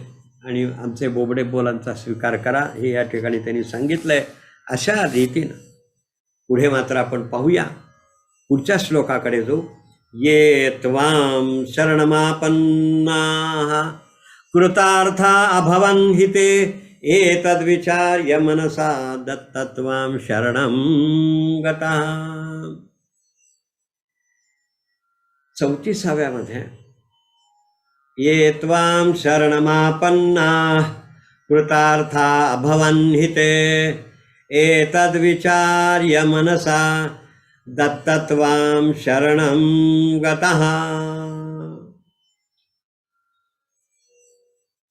आणि आमचे बोबडे बोलांचा स्वीकार करा, हे या ठिकाणी त्यांनी सांगितलं आहे. अशा रीतीनं पुढे मात्र आपण पाहूया, पुढच्या श्लोकाकडे जाऊ. ये त्वां शरणमापन्नाः कृतार्था अभवन् हिते एतद्विचार्य मनसा दत्तत्वां शरणं गतः. 34व्यामध्ये ये त्वां शरणमापन्नाः कृतार्था अभवन् हिते एतद्विचार्य मनसा दत्तत्वां शरणं गतः.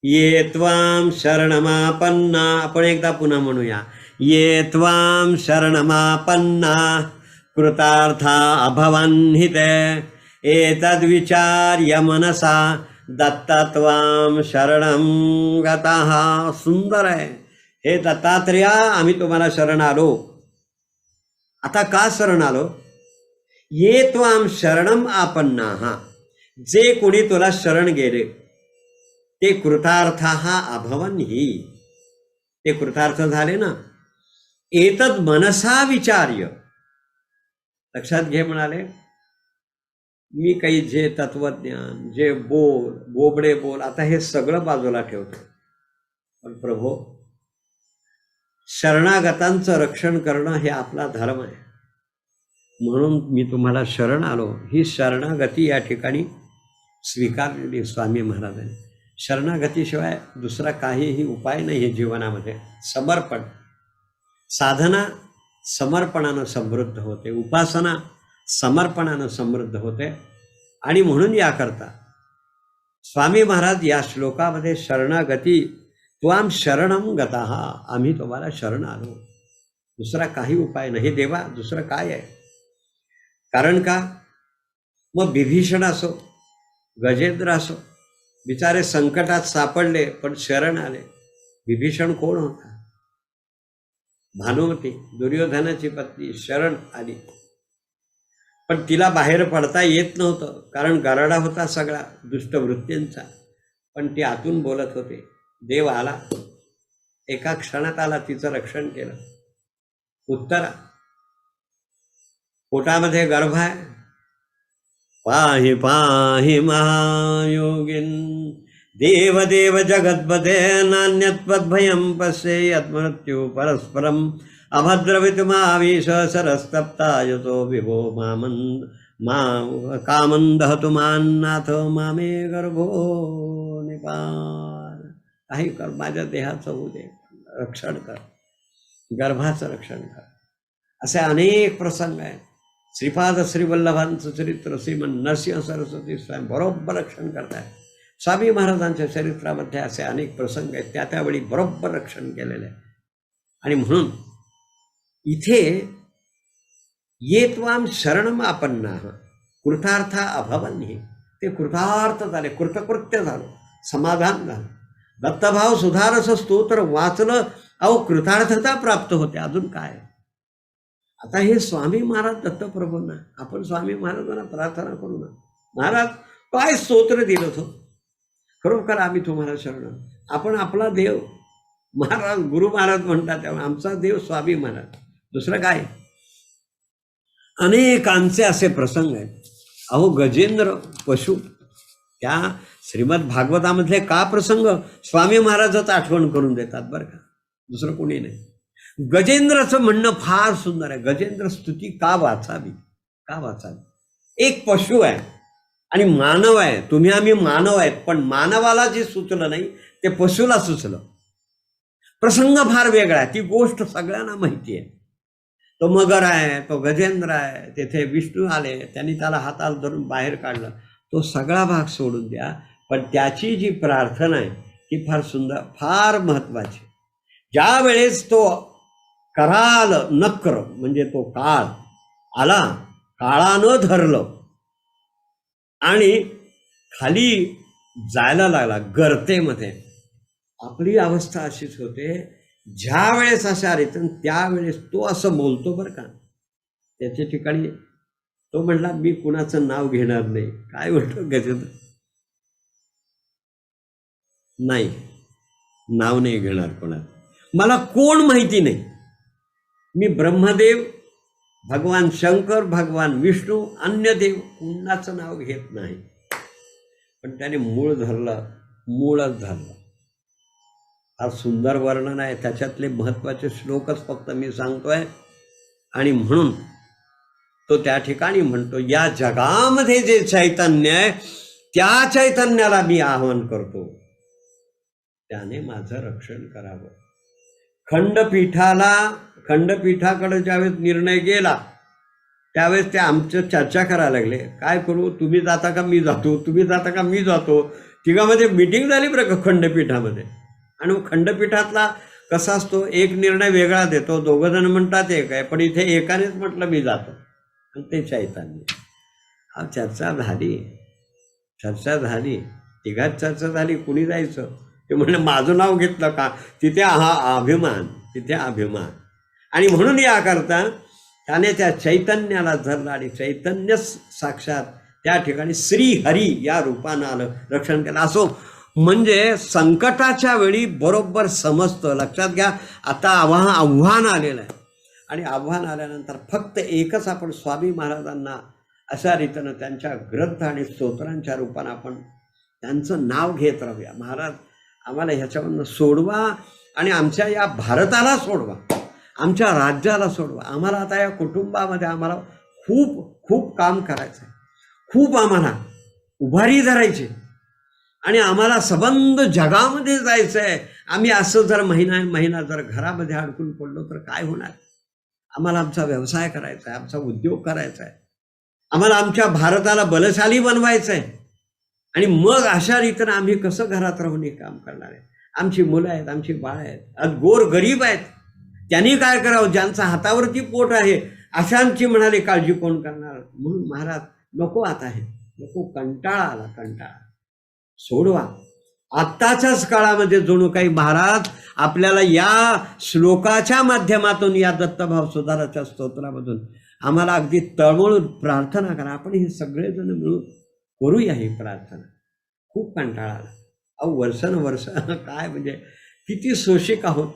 ये त्वां शरणमापन्ना, आपण एकदा पुन्हा म्हणूया. ये त्वां शरणमापन्ना कृतार्था अभवन् हिते एतद्विचार्य मनसा दत्तत्वां शरणं गतः. सुंदर आहे. हे दत्तात्रेया, आम्ही तुम्हाला शरण आलो. आता का शरण आलो? ये त्वां शरणम आपन्नाः, जे कोणी तुला शरण गेले ते कृतार्थाः अभवन् हि, ते कृतार्थ झाले ना. एतद मनसा विचार्य, लक्षात घे म्हणाले, मी काही जे तत्वज्ञान, जे बोबडे बोल, आता हे सगळं बाजूला ठेवतो, पण प्रभो शरणागतांचं रक्षण करणं हे आपला धर्म आहे, म्हणून मी तुम्हाला शरण आलो. ही शरणागती या ठिकाणी स्वीकारलेली स्वामी महाराजांनी. शरणागतीशिवाय दुसरा काहीही उपाय नाही आहे जीवनामध्ये. समर्पण, साधना समर्पणानं समृद्ध होते, उपासना समर्पणानं समृद्ध होते. आणि म्हणून याकरता स्वामी महाराज या श्लोकामध्ये शरणागती त्वाम शरणम गताः, आम्ही तुम्हाला शरण आलो, दुसरा काही उपाय नाही देवा, दुसरं काय आहे. कारण का, मग विभीषण असो, गजेंद्र असो, बिचारे संकटात सापडले पण शरण आले. विभीषण कोण होता? भानुमती, दुर्योधनाची पत्नी, शरण आली. पण तिला बाहेर पडता येत नव्हतं, कारण गराडा होता सगळा दुष्टवृत्तींचा. पण ती आतून बोलत होते. देव आला, एका क्षणात आला, तिचं रक्षण केलं. उत्तरा, पोटामध्ये गर्भ आहे. पाहि पाहि महायोगिन देवदेव जगद्पते नान्यत्वद्भयं पश्येयत् मृत्यु परस्परम अभद्रवितुमावीश सरस्तप्तायतो विभो मामन्द मा कामन्दहतु मान्नाथ मामे गर्भो निपाल. काही कर, माझ्या देहाचं होऊ दे, रक्षण कर, गर्भाचं रक्षण कर. असे अनेक प्रसंग आहेत. श्रीपाद श्रीवल्लभांचं चरित्र श्रीमन नरसिंह सरस्वती स्वामी बरोबर रक्षण करतात. स्वामी महाराजांच्या चरित्रामध्ये असे अनेक प्रसंग आहेत, त्यावेळी बरोबर रक्षण केलेलं आहे. आणि म्हणून इथे ये त्वाम शरणम आपन्नाः कृतार्था अभवन्हि, ते कृतार्थ झाले, कृतकृत्य झालं, समाधान झालं. दत्तभाव सुधारस स्तोत्र वाचलं, अहो कृतार्थता प्राप्त होते. अजून काय? आता हे स्वामी महाराज दत्तप्रभूंना आपण स्वामी महाराजांना प्रार्थना करू ना, महाराज काय स्तोत्र दिलं तो, खरोखर आम्ही तुम्हाला शरण. आपण आपला देव महाराज गुरु महाराज म्हणतात, त्यामुळे आमचा देव स्वामी महाराज, दुसरं काय. अनेकांचे असे प्रसंग आहेत. अहो गजेंद्र पशु, त्या श्रीमद भागवतामधले का प्रसंग स्वामी महाराजच आठवण करून देतात बरं का, दुसरं कोणी नाही. गजेंद्रचं म्हणणं फार सुंदर आहे. गजेंद्र स्तुती का वाचावी, का वाचावी. एक पशु आहे आणि मानव आहे, तुम्ही आम्ही मानव आहेत, पण मानवाला जे सुचलं नाही ते पशुला सुचलं. प्रसंग फार वेगळा आहे, ती गोष्ट सगळ्यांना माहिती आहे. तो मगर आहे, तो गजेंद्र आहे, तेथे विष्णू आले, त्यांनी त्याला हाताला धरून बाहेर काढलं. तो सगळा भाग सोडून द्या, पण त्याची जी प्रार्थना आहे ती फार सुंदर, फार महत्वाची. ज्या वेळेस तो कराल नक्र म्हणजे तो काळ आला, काळानं धरलं आणि खाली जायला लागला गर्तेमध्ये. आपली अवस्था अशीच होते, ज्या वेळेस अशा रिटर्न त्यावेळेस तो असं बोलतो बरं का. त्याच्या ठिकाणी तो म्हटला मी कुणाचं नाव घेणार नाही. काय म्हणतो गजेंद्र? नाही, नाव नाही घेणार कोणाचं, मला कोण माहिती नाही. मी ब्रह्मदेव, भगवान शंकर, भगवान विष्णू, अन्य देव कुणाचं नाव घेत नाही. पण त्याने मूळ धरलं, मूळच धरलं. फार सुंदर वर्णन आहे, त्याच्यातले महत्त्वाचे श्लोकच फक्त मी सांगतोय. आणि म्हणून तो त्या ठिकाणी म्हणतो, या जगामध्ये जे चैतन्य आहे त्या चैतन्याला मी आवाहन करतो, त्याने माझं रक्षण करावं. खंडपीठाकडे ज्यावेळेस निर्णय गेला त्यावेळेस ते आमचं चर्चा करायला लागले, काय करू, तुम्ही जाता का मी जातो, तुम्ही जाता का मी जातो. तिघामध्ये मीटिंग झाली बरं का खंडपीठामध्ये. आणि खंडपीठातला कसा असतो, एक निर्णय वेगळा देतो, दोघं जण म्हणतात एक आहे, पण इथे एकानेच म्हटलं मी जातो, आणि ते चैतन्य. हा चर्चा झाली, तिघात चर्चा झाली, कुणी जायचं. ते म्हणलं माझं नाव घेतलं का, तिथे हा अभिमान, तिथे अभिमान. आणि म्हणून याकरता त्याने त्या चैतन्याला धरलं आणि चैतन्य साक्षात त्या ठिकाणी श्रीहरी या रूपानं आलं, रक्षण केलं. असो म्हणजे संकटाच्या वेळी बरोबर समजतं. लक्षात घ्या, आता आव्हान आलेलं आहे. आणि आव्हान आल्यानंतर फक्त एकच आपण स्वामी महाराजांना अशा रीतीनं त्यांच्या ग्रंथ आणि स्तोत्रांच्या रूपानं आपण त्यांचं नाव घेत राहूया. महाराज आम्हाला ह्याच्यावरनं सोडवा आणि आमच्या या भारताला सोडवा, आमच्या राज्याला सोडवा. आम्हाला आता या कुटुंबामध्ये आम्हाला खूप खूप काम करायचं आहे, खूप आम्हाला उभारी धरायची आणि आम्हाला सबंध जगामध्ये जायचं आहे. आम्ही असं जर महिना जर घरामध्ये अडकून पडलो तर काय होणार. आम्हाला आमचा व्यवसाय करायचा आहे, आमचा उद्योग करायचा आहे. आम्हाला आमच्या भारताला बलशाली बनवायचं आहे. आणि मग अशा रीतीनं आम्ही कसं घरात राहून हे काम करणार आहे? आमची मुलं आहेत, आमची बाळ आहेत, आज गोर गरीब आहेत, त्यांनी काय करावं? ज्यांचा हातावरती पोट आहे अशांची म्हणाले काळजी कोण करणार? म्हणून महाराज नको, आता हे नको, कंटाळा आला, कंटाळा सोडवा. आत्ताच्याच काळामध्ये जणू काही महाराज आपल्याला या श्लोकाच्या माध्यमातून, या दत्तभाव सुधाराच्या स्तोत्रामधून आम्हाला अगदी तळमळून प्रार्थना करा. आपण हे सगळेजण मिळून करूया ही प्रार्थना. खूप कंटाळा आला अहो, वर्षानुवर्ष काय म्हणजे किती शोषिक आहोत.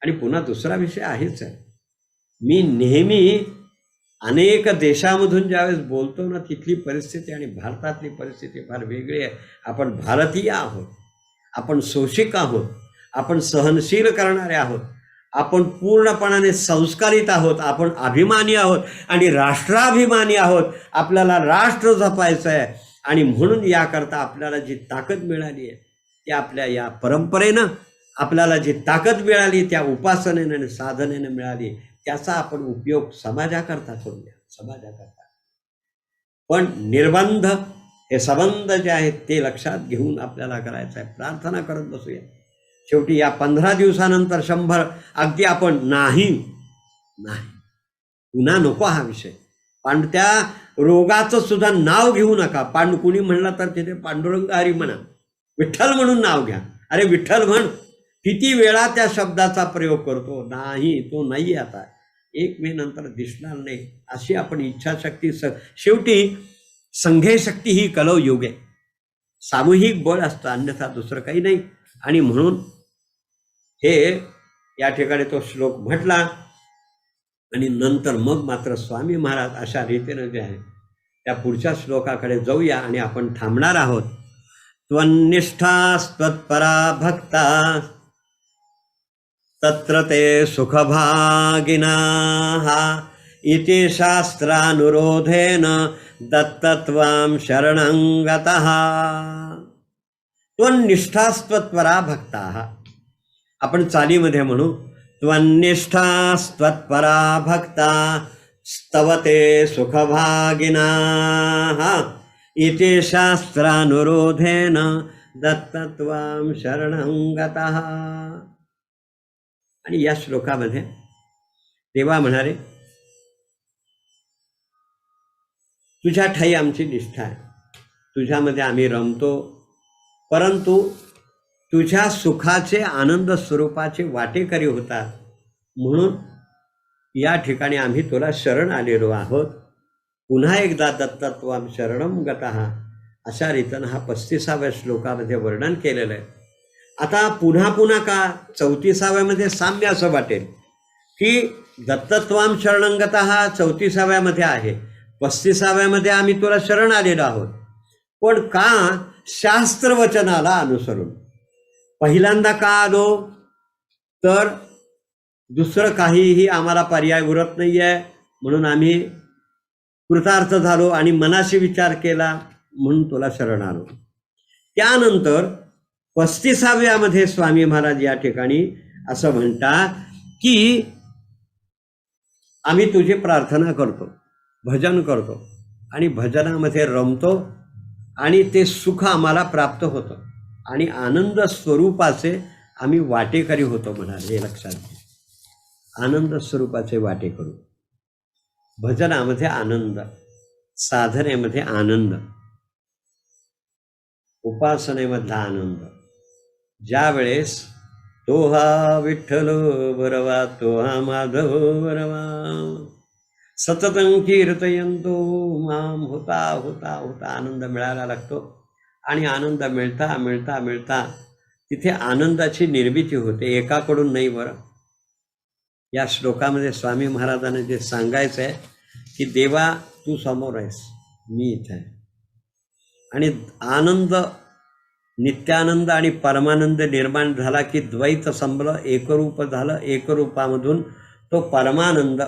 आणि पुन्हा दुसरा विषय आहेच आहे, मी नेहमी अनेक देशामधून ज्यावेळेस बोलतो ना, तिथली परिस्थिती आणि भारतातली परिस्थिती फार वेगळी आहे. आपण भारतीय आहोत, आपण शोषिक आहोत, आपण सहनशील करणारे आहोत, आपण पूर्णपणाने संस्कारित आहोत, आपण अभिमानी आहोत आणि राष्ट्राभिमानी आहोत. आपल्याला राष्ट्र जपायचं आहे. आणि म्हणून याकरता आपल्याला जी ताकद मिळाली आहे ती आपल्या या परंपरेनं, आपल्याला जी ताकद मिळाली त्या उपासनेनं आणि साधनेनं मिळाली, त्याचा आपण उपयोग समाजाकरता करूया, समाजाकरता. पण निर्बंध, हे संबंध जे आहेत ते लक्षात घेऊन आपल्याला करायचं आहे. प्रार्थना करत बसूया. शेवटी या 15 दिवसानंतर 100 अगदी आपण नाही नाही पुन्हा नको हा विषय. त्या रोगाचं सुद्धा नाव घेऊ नका. कुणी म्हणलं तर तिथे पांडुरंग हरी म्हणा, विठ्ठल म्हणून नाव घ्या. अरे विठ्ठल म्हण. किती वेळा त्या शब्दाचा प्रयोग करतो? नाही, तो नाही, आता 1 मे नंतर दिसणार नाही, अशी आपण इच्छाशक्ती. शेवटी संघे शक्ती ही कलौ योगे, सामूहिक बळ असतं, अन्यथा दुसरं काही नाही. आणि म्हणून हे या ठिकाणी तो श्लोक म्हटला. आणि नंतर मग मात्र स्वामी महाराज अशा रीतीनं जे आहे त्या पुढच्या श्लोकाकडे जाऊया. आणि आपण थांबणार आहोत. त्वन्निष्ठास्त्वत्परा भक्ता तत्र ते सुखभागिनाः इति शास्त्रानुरोधेन दत्तत्वां शरणं गतः. त्वन्निष्ठास्त्वत्परा भक्ताः. आपण चालीमध्ये म्हणू, त्वन्निष्ठास्त्वत्परा भक्ता स्तवते सुखभागिनाः इति शास्त्रानुरोधेन दत्तत्वां शरणं गतः. आणि या श्लोकामध्ये देवा म्हणाले, तुझ्या ठाई आमची निष्ठा आहे, तुझ्यामध्ये आम्ही रमतो, परंतु तुझ्या सुखाचे, आनंद स्वरूपाचे वाटेकरी होतात. म्हणून या ठिकाणी आम्ही तुला शरण आलेलो आहोत. पुन्हा एकदा दत्तत्वां शरणं गतः अशा रीतीनं हा 35व्या श्लोकामध्ये वर्णन केलेलं आहे. आता पुन्हा पुन्हा का 34व्यामध्ये साम्य असं वाटेल की दत्तत्वां शरणं गतः 34व्यामध्ये आहे, 35व्यामध्ये आम्ही तुला शरण आलेलो आहोत. पण का? शास्त्रवचनाला अनुसरून. पहिल्यांदा का आलो? तर दुसरं काहीही आम्हाला पर्याय उरत नाही आहे, म्हणून आम्ही कृतार्थ झालो आणि मनाशी विचार केला म्हणून तुला शरण आलो. त्यानंतर 35व्यामध्ये स्वामी महाराज या ठिकाणी असं म्हणतात की आम्ही तुझी प्रार्थना करतो, भजन करतो आणि भजनामध्ये रमतो आणि ते सुख आम्हाला प्राप्त होतं आणि आनंद स्वरूपाचे आम्ही वाटेकरी होतो म्हणाले. हे लक्षात घ्या, आनंद स्वरूपाचे वाटेकरू. भजनामध्ये आनंद, साधनेमध्ये आनंद, उपासनेमधला आनंद. ज्या वेळेस तो हा विठ्ठल बरवा, तो हा माधव बरवा, सततं कीर्तयंतो माम, होता होता होता आनंद मिळायला लागतो. आणि आनंद मिळता मिळता मिळता तिथे आनंदाची निर्मिती होते, एकाकडून नाही. बरं, या श्लोकामध्ये स्वामी महाराजांना जे सांगायचं आहे की देवा तू समोर आहेस, मी इथे आहे. आणि आनंद, नित्यानंद आणि परमानंद निर्माण झाला की द्वैत संबलं, एकरूप झालं. एकरूपामधून तो परमानंद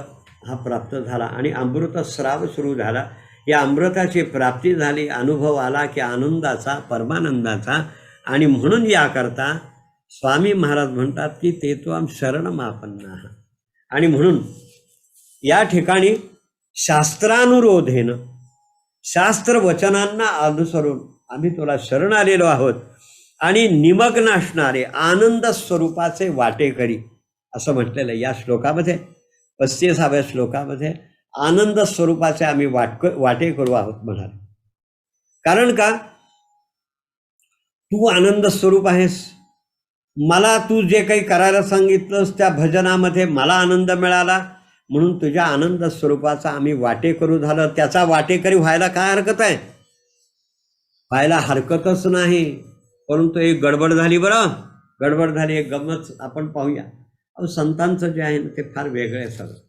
हा प्राप्त झाला आणि अमृत स्राव सुरू झाला. या अमृताची प्राप्ती झाली, अनुभव आला की आनंदाचा, परमानंदाचा. आणि म्हणून याकरता स्वामी महाराज म्हणतात की ते त्वां शरणमापन्नाः. आणि म्हणून या ठिकाणी शास्त्रानुरोधेनं, शास्त्र वचनांना अनुसरून आम्ही तुला शरण आलेलो आहोत आणि निमग्न असणारे आनंद स्वरूपाचे वाटेकरी असं म्हटलेलं आहे या श्लोकामध्ये. 35व्या श्लोकामध्ये आनंद स्वरूपाचे आम्ही वाटेकरू आहोत म्हणाले. कारण का, तू आनंद स्वरूप आहेस. मला तू जे काही करायला सांगितलंस त्या भजनामध्ये मला आनंद मिळाला, म्हणून तुझ्या आनंद स्वरूपाचा आम्ही वाटेकरू झालं. त्याचा वाटेकरी व्हायला काय हरकत आहे? व्हायला हरकतच नाही. परंतु एक गडबड झाली. बरं, गडबड झाली. एक गमत आपण पाहूया. अहो, संतांचं जे आहे ना ते फार वेगळं आहे सगळं.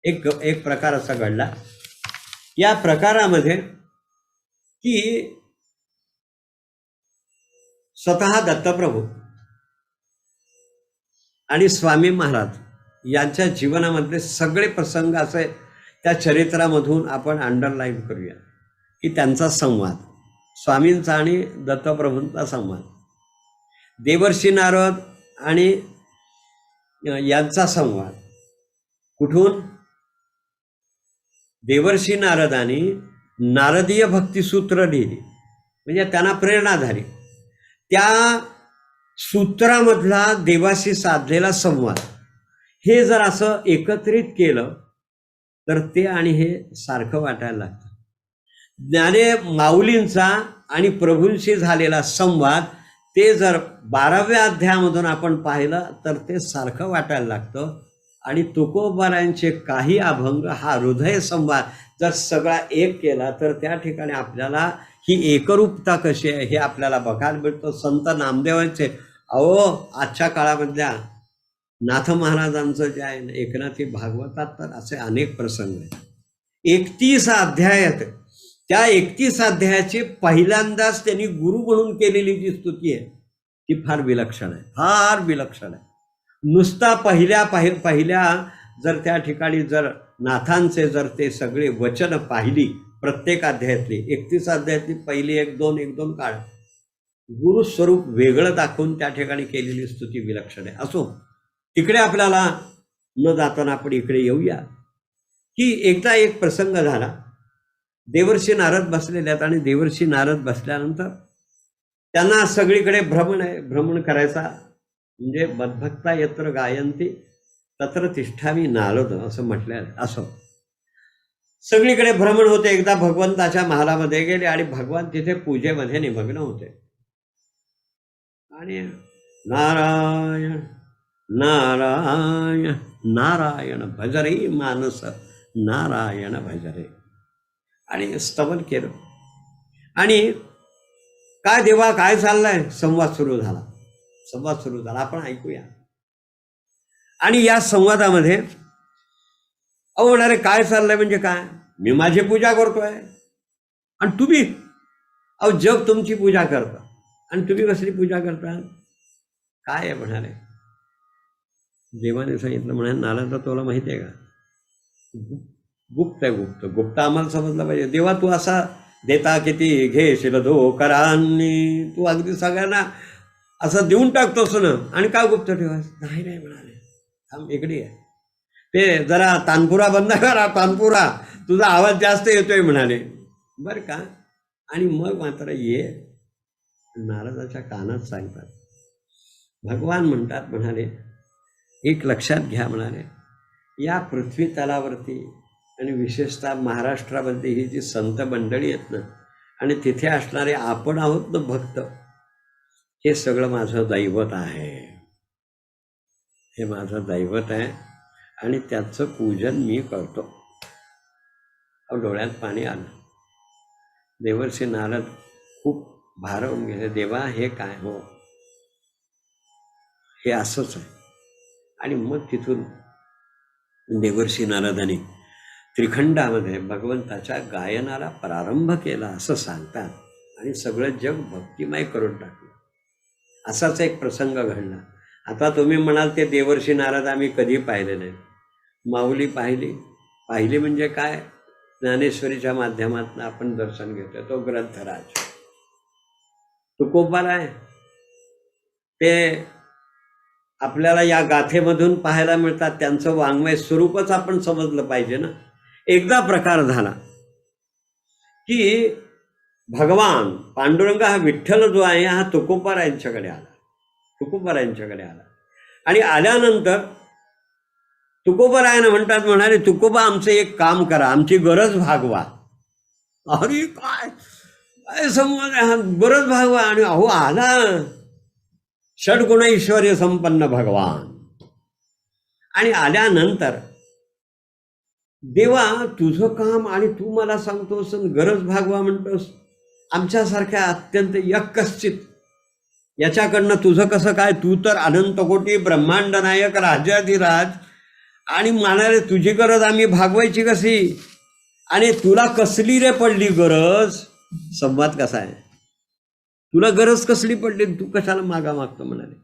एक प्रकार असा घडला या प्रकारामध्ये की स्वतः दत्तप्रभू आणि स्वामी महाराज यांच्या जीवनामधले सगळे प्रसंग असे त्या चरित्रामधून आपण अंडरलाईन करूया की त्यांचा संवाद, स्वामींचा आणि दत्तप्रभूंचा संवाद, देवर्षी नारद आणि यांचा संवाद. कुठून? देवर्षी नारदांनी नारदीय भक्तिसूत्र लिहिली, म्हणजे त्यांना प्रेरणा झाली. त्या सूत्रामधला देवाशी साधलेला संवाद हे जर असं एकत्रित केलं तर ते आणि हे सारखं वाटायला लागतं. ज्ञाने माऊलींचा आणि प्रभूंशी झालेला संवाद ते जर 12व्या अध्यायामधून आपण पाहिलं तर ते सारखं वाटायला लागतं. आणि तुकोबारायांचे काही अभंग हा हृदय संवाद जर सगळा एक केला तर त्या ठिकाणी आपल्याला ही एकरूपता कशी आहे हे आपल्याला बघायला मिळतं. संत नामदेवांचे आजच्या काळामधल्या नाथ महाराजांचं जे आहे ना एकनाथी भागवतात तर असे अनेक प्रसंग आहेत. 31 अध्याय आहेत. त्या 31 अध्यायाची पहिल्यांदाच त्यांनी गुरु म्हणून केलेली जी स्तुती आहे ती फार विलक्षण आहे, फार विलक्षण आहे. नुसता पहिल्या जर त्या ठिकाणी जर नाथांचे जर ते सगळे वचन पाहिली प्रत्येक अध्यायातली 31 अध्यायातली पहिली 1-2 काळ गुरुस्वरूप वेगळं दाखवून त्या ठिकाणी केलेली स्तुती विलक्षण आहे. असो, तिकडे आपल्याला न जाताना आपण इकडे येऊया की एकदा एक प्रसंग झाला. देवर्षी नारद बसलेले आहेत आणि देवर्षी नारद बसल्यानंतर त्यांना सगळीकडे भ्रमण करायचा, म्हणजे मद्भक्ता यत्र गायंती तत्र तिष्ठामी नारद असं म्हटलं. असं सगळीकडे भ्रमण होते. एकदा भगवंताच्या महालामध्ये गेले आणि भगवान तिथे पूजेमध्ये निमग्न होते आणि नारायण नारायण नारायण भजरे मानस नारायण भजरे आणि स्तवन केलं. आणि काय देवा काय चाललंय? संवाद सुरू झाला. आपण ऐकूया. आणि या संवादामध्ये म्हणाले काय चाललंय म्हणजे काय? मी माझी पूजा करतोय आणि तुम्ही जग तुमची पूजा करता आणि तुम्ही कसली पूजा करता? काय आहे म्हणाले. देवाने सांगितलं म्हणाले नारदा तुला माहिती आहे का? गुप्त आहे. गुप्त आम्हाला समजलं पाहिजे. देवा तू असा देता किती घेशील धोकरांनी, तू अगदी सगळ्यांना असं देऊन टाकतोस ना, आणि काय गुप्त ठेवायचं? नाही म्हणाले. थांब इकडे आहे. ते जरा तानपुरा बंद करा, तानपुरा तुझा आवाज जास्त येतोय म्हणाले. बरं का? आणि मग मात्र ये नारदाच्या कानात सांगतात. भगवान म्हणतात म्हणाले एक लक्षात घ्या म्हणाले, या पृथ्वी तलावरती आणि विशेषतः महाराष्ट्रामध्ये ही जी संत मंडळी आहेत ना आणि तिथे असणारे आपण आहोत ना भक्त, हे सगळं माझं दैवत आहे. हे माझं दैवत आहे आणि त्याचं पूजन मी करतो. डोळ्यात पाणी आलं. देवर्षी नारद खूप भारावून गेले. देवा हे काय हो, हे असंच आहे. आणि मग तिथून देवर्षी नारदाने त्रिखंडामध्ये भगवंताच्या गायनाला प्रारंभ केला असं सांगतात. आणि सगळं जग भक्तिमय करून टाकलं. असाच एक प्रसंग घडला. आता तुम्ही म्हणाल ते देवर्षी नारद आम्ही कधी पाहिले नाही. माऊली पाहिली म्हणजे काय? ज्ञानेश्वरीच्या माध्यमातून आपण दर्शन घेतोय. तो ग्रंथराज तुकोबार आहे. ते आपल्याला या गाथेमधून पाहायला मिळतात. त्यांचं वाङ्मय स्वरूपच आपण समजलं पाहिजे ना. एकदा प्रकार झाला की भगवान पांडुरंग हा विठ्ठल जो आहे हा तुकोबारायांच्याकडे आला, तुकोबारायांच्याकडे आला. आणि आल्यानंतर तुकोबारायनं म्हणतात, म्हणाले तुकोबा आमचं एक काम करा, आमची गरज भागवा. अरे काय काय संवाद आहे हा, गरज भागवा. आणि अहो आला षड्गुण ऐश्वर्य संपन्न भगवान. आणि आल्यानंतर देवा तुझं काम आणि तू मला सांगतोस गरज भागवा म्हणतोस, आमच्यासारख्या अत्यंत यकश्चित याच्याकडनं तुझं कसं काय, तू तर अनंत कोटी ब्रह्मांड नायक राजाधिराज, आणि म्हणाले तुझी गरज आम्ही भागवायची कशी, आणि तुला कसली रे पडली गरज. संवाद कसा आहे, तुला गरज कसली पडली, तू कशाला मागतो म्हणाले.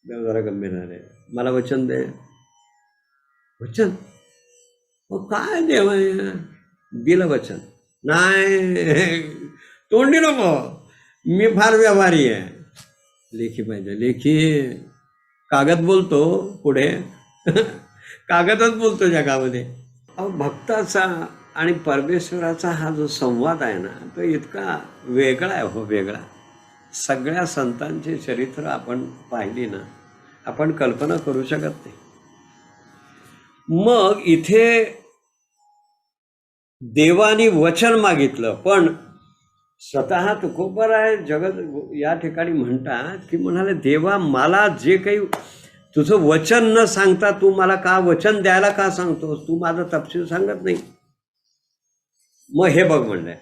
देव जरा गंभीर झाले, मला वचन दे. वचन काय देवा, दिलं वचन. नाही तोंडी नको, मी फार व्यवहारी आहे. लेखी पाहिजे, लेखी कागद बोलतो पुढे कागदच बोलतो जगामध्ये. अहो भक्ताचा आणि परमेश्वराचा हा जो संवाद आहे ना, तो इतका वेगळा आहे हो, वेगळा. सगळ्या संतांची चरित्र आपण पाहिली ना, आपण कल्पना करू शकत नाही. मग इथे देवानी वचन मागितलं, पण स्वतः तुकोबाराय जगत या ठिकाणी म्हणतात की म्हणाले देवा मला जे काही तुझं वचन न सांगता तू मला का वचन द्यायला का सांगतोस, तू माझं तपशील सांगत नाही. मग हे बघ म्हणलंय,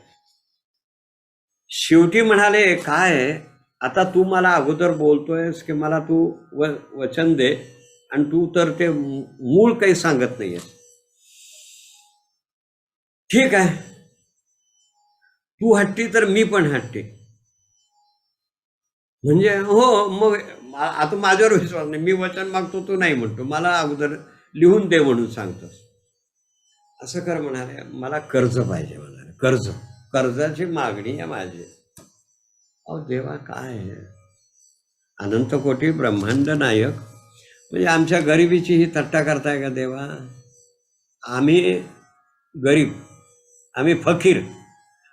शेवटी म्हणाले काय आता तू मला अगोदर बोलतोयस की मला तू वचन दे, आणि तू तर ते मूळ काही सांगत नाहीयेस. ठीक आहे, तू हट्टी तर मी पण हट्टी. म्हणजे हो, मग आता माझ्यावर विश्वास नाही, मी वचन मागतो तू नाही म्हणतो, मला अगोदर लिहून दे म्हणून सांगतोस. असं कर म्हणाले, मला कर्ज पाहिजे म्हणाले, कर्जाची मागणी आहे माझी. अहो देवा काय अनंत कोटी ब्रह्मांड नायक, म्हणजे आमच्या गरिबीची ही थट्टा करताय का देवा. आम्ही गरीब, आम्ही फकीर,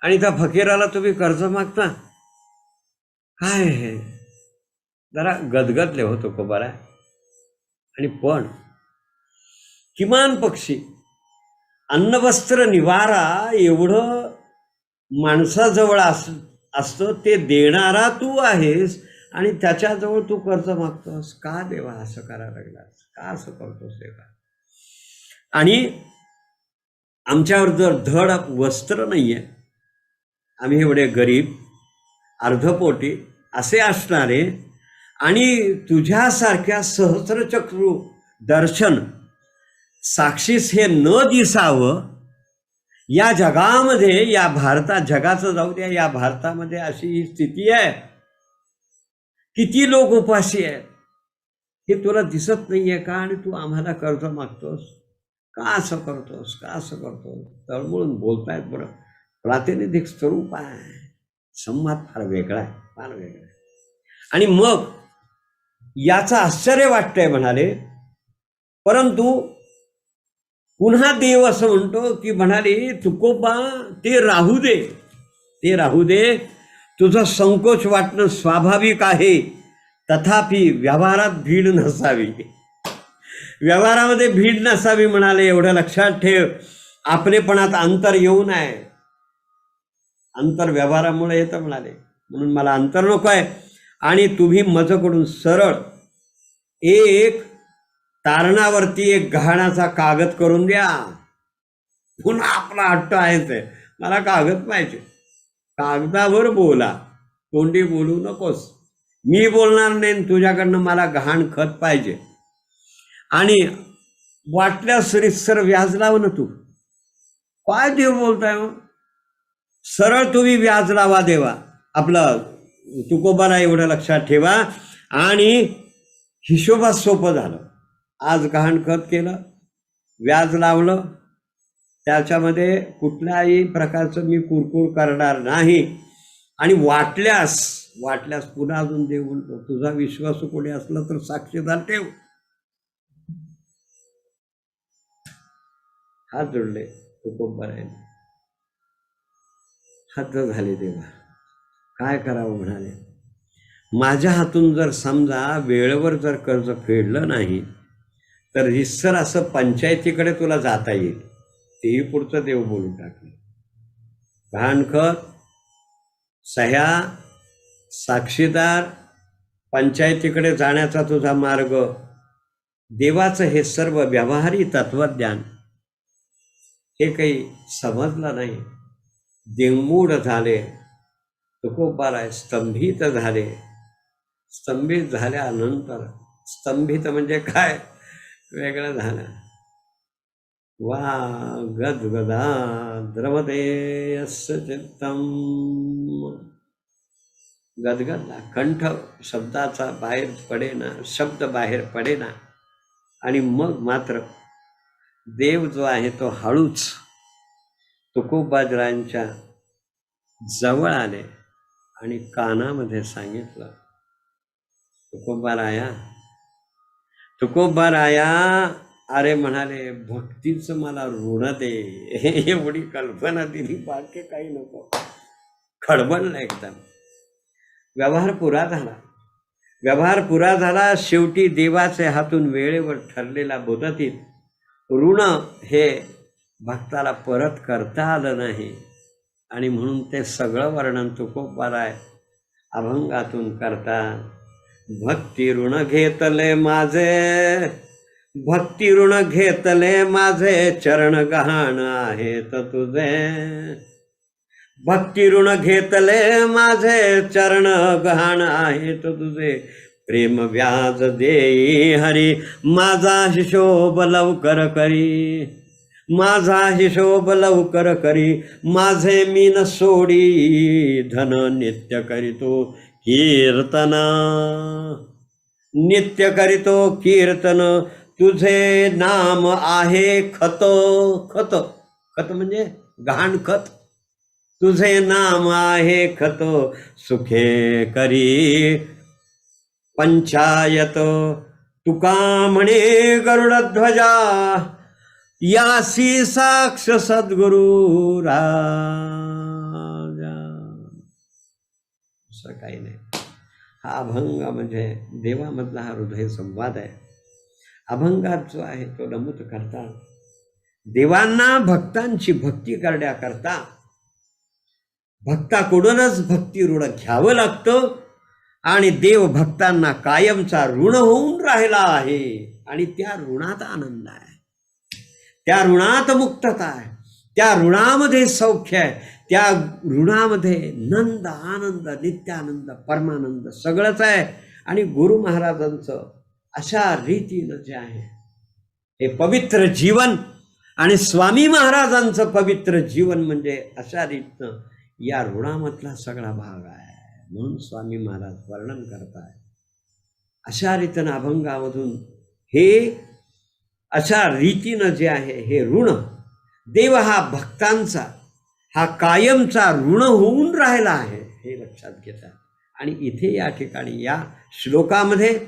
आणि त्या फकीराला तुम्ही कर्ज मागता, काय हे. जरा गदगदले होतो कोबारा. आणि पण किमान पक्षी अन्नवस्त्र निवारा एवढं माणसाजवळ असतं, ते देणारा तू आहेस, आणि त्याच्याजवळ तू कर्ज मागतोस. का देवा असं करायला लागलास, का असं करतोस देवा. आणि आमच्यावर जर धड वस्त्र नाहीये, आम्ही एवढे गरीब अर्धपोटी असे असणारे, आणि तुझ्यासारख्या सहस्रचक्रू दर्शन साक्षीस हे न दिसावं या जगामध्ये, या भारतात, जगाचं जाऊ द्या, या भारतामध्ये अशी ही स्थिती आहे. किती लोक उपाशी आहेत, हे तुला दिसत नाहीये का, आणि तू आम्हाला कर्ज मागतोस, का असं करतोस, का असं करतोस. तळमळून बोलतायत बरं, प्रातिनिधिक स्वरूप आहे. संवाद फार वेगळा आहे, फार वेगळा आहे. आणि मग याचं आश्चर्य वाटतंय म्हणाले. परंतु पुन्हा देव असं म्हणतो की म्हणाले तुकोबा ते राहू दे, ते राहू दे, तुझं संकोच वाटणं स्वाभाविक आहे, तथापि व्यवहारात भीड नसावी. व्यवहारामध्ये भीड नसावी म्हणाले, एवढं लक्षात ठेव. आपलेपणात अंतर येऊ नये, अंतर व्यवहारामुळे येतं म्हणाले, म्हणून मला अंतर नको आहे. आणि तुम्ही माझ्याकडून सरळ एक तारणावरती एक गहाणाचा कागद करून द्या. पुन्हा आपला हट्ट आहेच आहे, मला कागद पाहिजे, कागदावर बोला, तोंडी बोलू नकोस. मी बोलणार नाही, तुझ्याकडनं मला गहाण खत पाहिजे. आणि वाटल्यास रितसर व्याज लाव ना. तू काय देव बोलताय मग, सरळ तुम्ही व्याज लावा देवा. आपलं तुकोबाला एवढं लक्षात ठेवा. आणि हिशोबात सोपं झालं. आज गहाण खत केलं, व्याज लावलं, त्याच्यामध्ये कुठल्याही प्रकारचं मी कुरकुर करणार नाही. आणि वाटल्यास पुन्हा अजून देव म्हणतो, तुझा विश्वास कोणी असला तर साक्षीदार ठेव. हात जोडले. तुकोबाराय हद्द झाली देवा, काय करावं म्हणाले. माझ्या हातून जर समजा वेळेवर जर कर्ज फेडलं नाही तर रिसर असं पंचायतीकडे तुला जाता येईल. तेही पुढचं देव बोलून टाकलं. गहाणखत, सह्या, साक्षीदार, पंचायतीकडे जाण्याचा तुझा मार्ग, देवाचं हे सर्व व्यवहारी तत्वज्ञान हे काही समजलं नाही. दिंगमूढ झाले. तुकोबाराय स्तंभित झाले. स्तंभित झाल्यानंतर, स्तंभित म्हणजे काय वेगळं झालं. वा गदगदा द्रवते यस्य चित्तम, गदगदला कंठ शब्दाचा बाहेर पडेना, शब्द बाहेर पडेना. आणि मग मात्र देव जो आहे तो हळूच तुकोबारायांच्या जवळ आले आणि कानामध्ये सांगितलं, तुकोबाराया, तुकोबाराया, अरे म्हणाले भक्तीचं मला ऋण दे. एवढी कल्पना दिली, बाकी काही नको. खडबडलं एकदम. व्यवहार पुरा झाला. व्यवहार पुरा झाला. शेवटी देवाचे हातून वेळेवर ठरलेला मुदतीत ऋण हे भक्ताला परत करता आलं नाही. आणि म्हणून ते सगळं वर्णन तुकोबाराय अभंगातून करतात. भक्ती ऋण घेतले माझे, भक्ती ऋण घेतले माझे, चरण गहाण आहेत तुझे. भक्ती ऋण घेतले माझे, चरण गहाण आहेत तुझे. प्रेम व्याज देई हरी, माझा हिशोब लवकर करी, माझा हिशोब लवकर करी. माझे मीन सोडी, धन नित्य करीतो कीर्तन, नित्य करीतो कीर्तन. तुझे नाम आहे खत, खत, खत म्हणजे गहाण खत. तुझे नाम आहे खत, सुखे करी पंचायत. तुका म्हणे गरुडध्वजा, यासी साक्ष सद्गुरु राजा. असं काही नाही. हा अभंग म्हणजे देवामधला हा हृदय संवाद आहे. अभंगात जो आहे तो नमूद करता देवांना भक्तांची भक्ती करण्याकरता भक्ताकडूनच भक्ती ऋण घ्यावं लागतं. आणि देव भक्तांना कायमचा ऋण होऊन राहिला आहे. आणि त्या ऋणात आनंद आहे, त्या ऋणात मुक्तता आहे, त्या ऋणामध्ये सौख्य आहे, त्या ऋणामध्ये नंद, आनंद, नित्यानंद, परमानंद सगळंच आहे. आणि गुरु महाराजांचं अशा रीतीनं जे आहे हे पवित्र जीवन, आणि स्वामी महाराजांचं पवित्र जीवन म्हणजे अशा रीतनं या ऋणामधला सगळा भाग आहे. म्हणून स्वामी महाराज वर्णन करताय अशा रीतीनं अभंगामधून हे अशा रीतीनं जे आहे हे ऋण, देव हा भक्तांचा हा कायमचा ऋण होऊन राहिला आहे हे लक्षात घेतात. आणि इथे या ठिकाणी या श्लोकामध्ये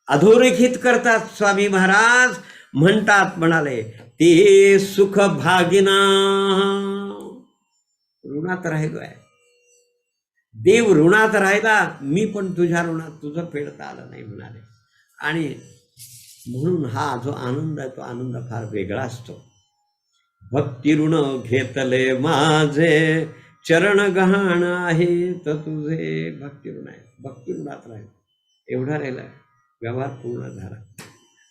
अधोरेखित करतात स्वामी महाराज. म्हणतात, म्हणाले ते सुख भागिना, ऋणात राहिलो आहे देव, ऋणात राहिला मी, पण तुझ्या ऋणात तुझं फेडता आलं नाही म्हणाले. आणि म्हणून हा जो आनंद आहे तो आनंद फार वेगळा असतो. भक्ती ऋण घेतले माझे, चरण गहाण आहे तर तुझे. भक्ती ऋण आहे, भक्ती ऋणात राहील एवढा राहिला. व्यवहार पूर्ण झाला,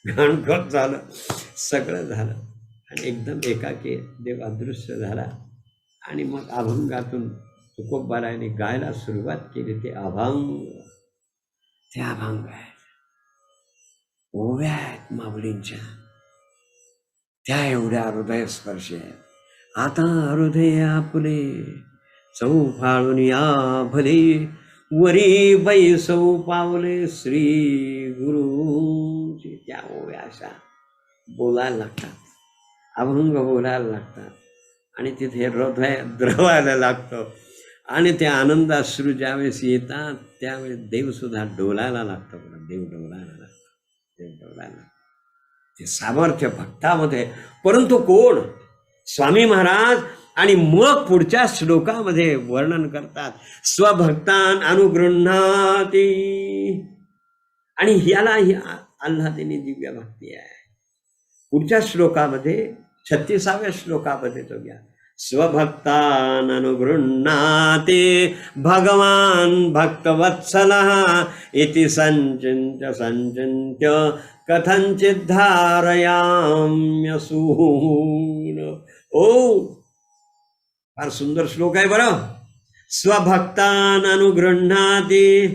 गहाणखत झालं, सगळं झालं. आणि एकदम एकाकी देव अदृश्य झाला. आणि मग अभंगातून तुकोबारायांनी गायला सुरुवात केली. ते अभंग, ते अभंग आहेत, ओव्या आहेत माऊलींच्या, त्या एवढ्या हृदयस्पर्शी आहेत. आता हृदय आपले चौफाळून या भले, वरी बैसौ पावले श्री गुरुची. त्या ओव्या अशा बोलायला लागतात, अभंग बोलायला लागतात. आणि तिथे हृदय द्रवायला लागतं. आणि ते आनंदाश्रू ज्यावेळेस येतात त्यावेळेस देवसुद्धा डोलायला लागतं. देव डोलायला लागतं, देव डोलायला लागतं. ते सामर्थ्य भक्तामध्ये. परंतु कोण? स्वामी महाराज आणि मग पुढच्या श्लोकामध्ये वर्णन करतात, स्वभक्तान अनुगृह्णाती. आणि ह्याला ही आल्हादिनी दिव्य भक्ती आहे. पुढच्या श्लोकामध्ये 36व्या श्लोकामध्ये तो घ्या, स्वभक्तान अनुगृह्णाते भगवान भक्तवत्सलः इति संचिन्त्य संचिन्त्य कथंचित् धारयाम्यसून. ओ फार सुंदर श्लोक आहे बरं. स्वभक्तान अनुगृह्णाति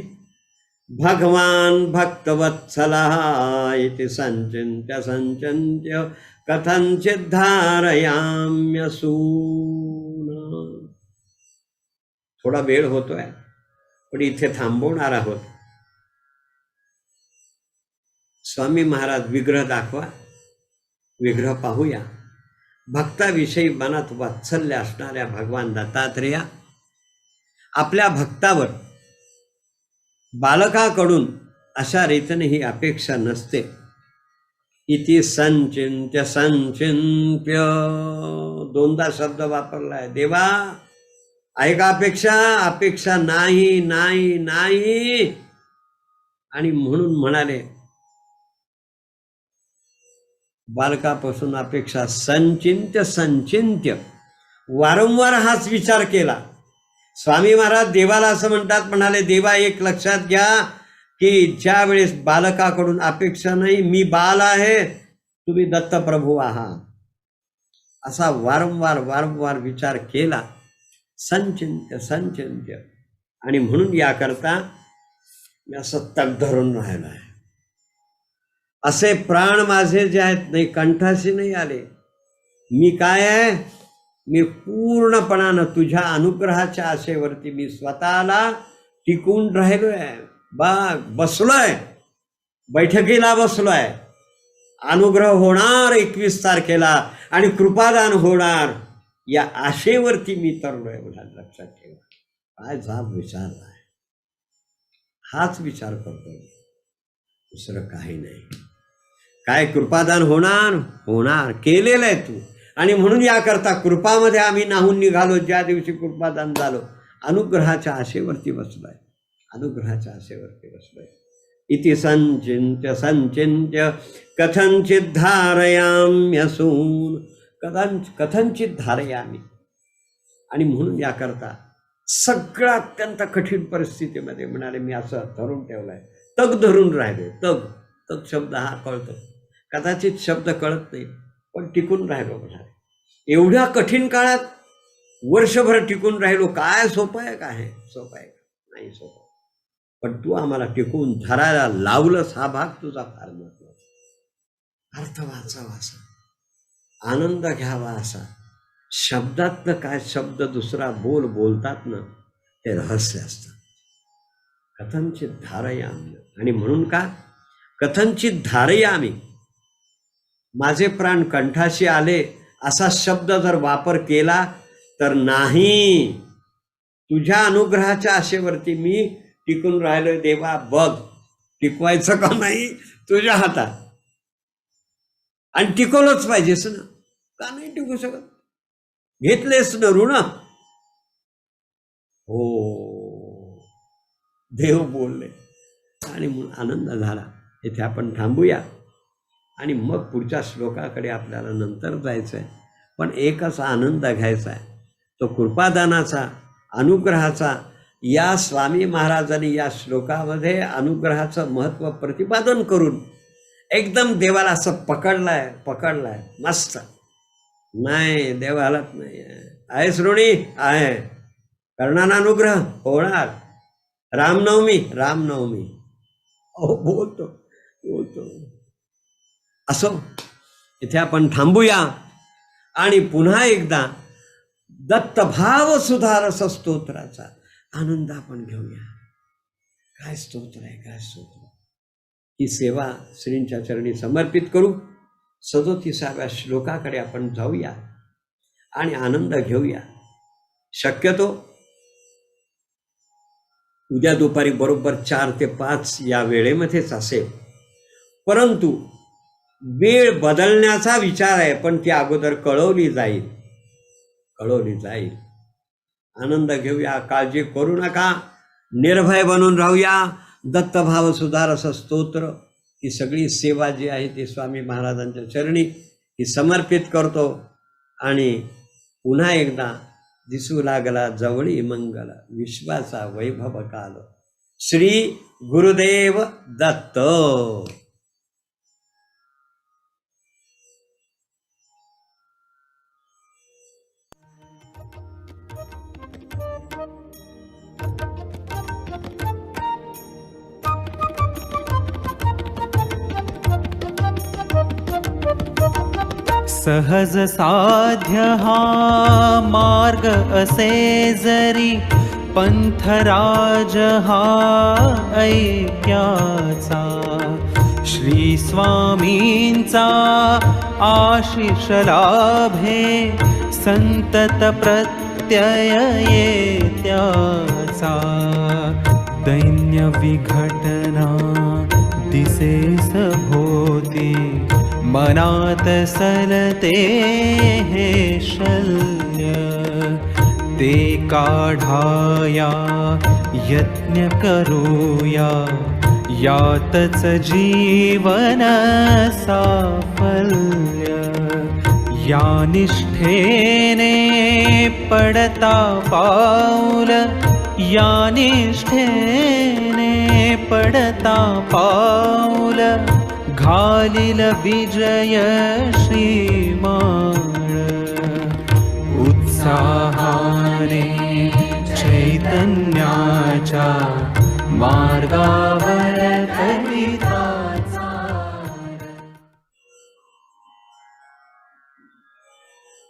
भगवान भक्तवत्सलः इति संचिन्त्य संचिन्त्य कथंचित् धारयाम्यसून. थोडा वेळ होतोय पण इथे थांबवणार आहोत. स्वामी महाराज विग्रह दाखवा, विग्रह पाहूया. भक्ताविषयी मनात वात्सल्य असणाऱ्या भगवान दत्तात्रेया आपल्या भक्तावर बालकाकडून अशा रीतीने ही अपेक्षा नसते. इति संचिन्त्य संचिन्त्य दोनदा शब्द वापरलाय. देवा आहे का अपेक्षा? अपेक्षा नाही नाही नाही. आणि म्हणून म्हणाले बालकापासून अपेक्षा. संचिंत्य संचिंत्य वारंवार हाच विचार केला. स्वामी महाराज देवाला असं म्हणतात, म्हणाले देवा एक लक्षात घ्या की ज्या वेळेस बालकाकडून अपेक्षा नाही, मी बाल आहे, तुम्ही दत्तप्रभू आहात, असा वारंवार वारंवार विचार केला. संचिंत्य संचिंत्य. आणि म्हणून याकरता मी असं तग धरून राहिलो आहे. असे प्राण माझे जे आहेत नाही कंठाशी नाही आले. मी काय आहे? मी पूर्णपणानं तुझ्या अनुग्रहाच्या आशेवरती मी स्वतःला टिकून राहिलोय. बसलोय, बैठकीला बसलोय. अनुग्रह होणार 21 तारखेला आणि कृपादान होणार या आशेवरती मी तरलोय. मला लक्षात ठेवा. काय जाब विचारलाय, हाच विचार करतोय, दुसरं काही नाही. काय कृपादान होणार? होणार, केलेलं आहे तू. आणि म्हणून याकरता कृपामध्ये आम्ही नाहून निघालो. ज्या दिवशी कृपादान झालो, अनुग्रहाच्या आशेवरती बसलोय, अनुग्रहाच्या आशेवरती बसलोय. इति संचिन्त्य संचिन्त्य कथंचित् धारयाम्यसून. कथंचित् धारयामी. आणि म्हणून याकरता सगळं अत्यंत कठीण परिस्थितीमध्ये म्हणाले मी असं धरून ठेवलंय, तग धरून राहिले. तग तग शब्द हा कळतो, कदाचित शब्द कळत नाही, पण टिकून राहिलो म्हणाले. एवढ्या कठीण काळात वर्षभर टिकून राहिलो. काय सोपं आहे? काय सोपं आहे? नाही सोपं. पण तू आम्हाला टिकून धरायला लावलंस, हा भाग तुझा फार महत्वाचा. अर्थ वाचावा असा, आनंद घ्यावा असा. शब्दातनं काय शब्द दुसरा बोलतात ना, ते रहस्य असतं. कथंचित धारयामी. आणि म्हणून का कथंचित धारयामी, माझे प्राण कंठाशी आले असा शब्द जर वापर केला तर नाही, तुझ्या अनुग्रहाच्या आशेवरती मी टिकून राहिलोय. देवा बघ, टिकवायचं का नाही तुझ्या हातात. आणि टिकवलंच पाहिजेस ना, का नाही टिकू शकत? घेतलेस ना ऋण. हो, देव बोलले. आणि म्हणून आनंद झाला. इथे आपण थांबूया आणि मग पुढच्या श्लोकाकडे आपल्याला नंतर जायचं आहे. पण एकच आनंद घ्यायचा आहे, तो कृपादानाचा, अनुग्रहाचा. या स्वामी महाराजांनी या श्लोकामध्ये अनुग्रहाचं महत्त्व प्रतिपादन करून एकदम देवाला असं पकडलाय मस्त. नाही, देव हालत नाही आहे. श्रोणी आहे, करणार अनुग्रह होणार. रामनवमी बोलतो असो. इथे आपण थांबूया आणि पुन्हा एकदा दत्तभाव सुधारस स्तोत्राचा आनंद आपण घेऊया. काय स्तोत्र आहे, काय स्तोत्र. ही सेवा श्रींच्या चरणी समर्पित करू. 37व्या श्लोकाकडे आपण जाऊया आणि आनंद घेऊया. शक्यतो उद्या दुपारी बरोबर 4 ते 5 या वेळेमध्येच असेल, परंतु वेळ बदलण्याचा विचार आहे, पण ती अगोदर कळवली जाईल. कळवली जाईल. आनंद घेऊया, काळजी करू नका, निर्भय बनून राहूया. दत्तभाव सुधारस स्तोत्र ही सगळी सेवा जी आहे ती स्वामी महाराजांच्या चरणी ही समर्पित करतो. आणि पुन्हा एकदा दिसू लागला जवळी मंगल, विश्वाचा वैभव काल. श्री गुरुदेव दत्त. सहज साध्य हा मार्ग असे जरी, पंथराज हा ऐक्याचा. श्री स्वामींचा आशिष लाभे, संतत प्रत्यय येत्याचा. दैन्य विघटना दिसेस भोती, मनात सलते हे शल्य. ते काढाया यत्न करूया, यातच जीवन साफल्य. या निष्ठेने पडता पाऊल, या निष्ठेने पडता पाऊल. घालिल विजय श्रीमाळ. उत्साहाने चैतन्याच्या मार्गा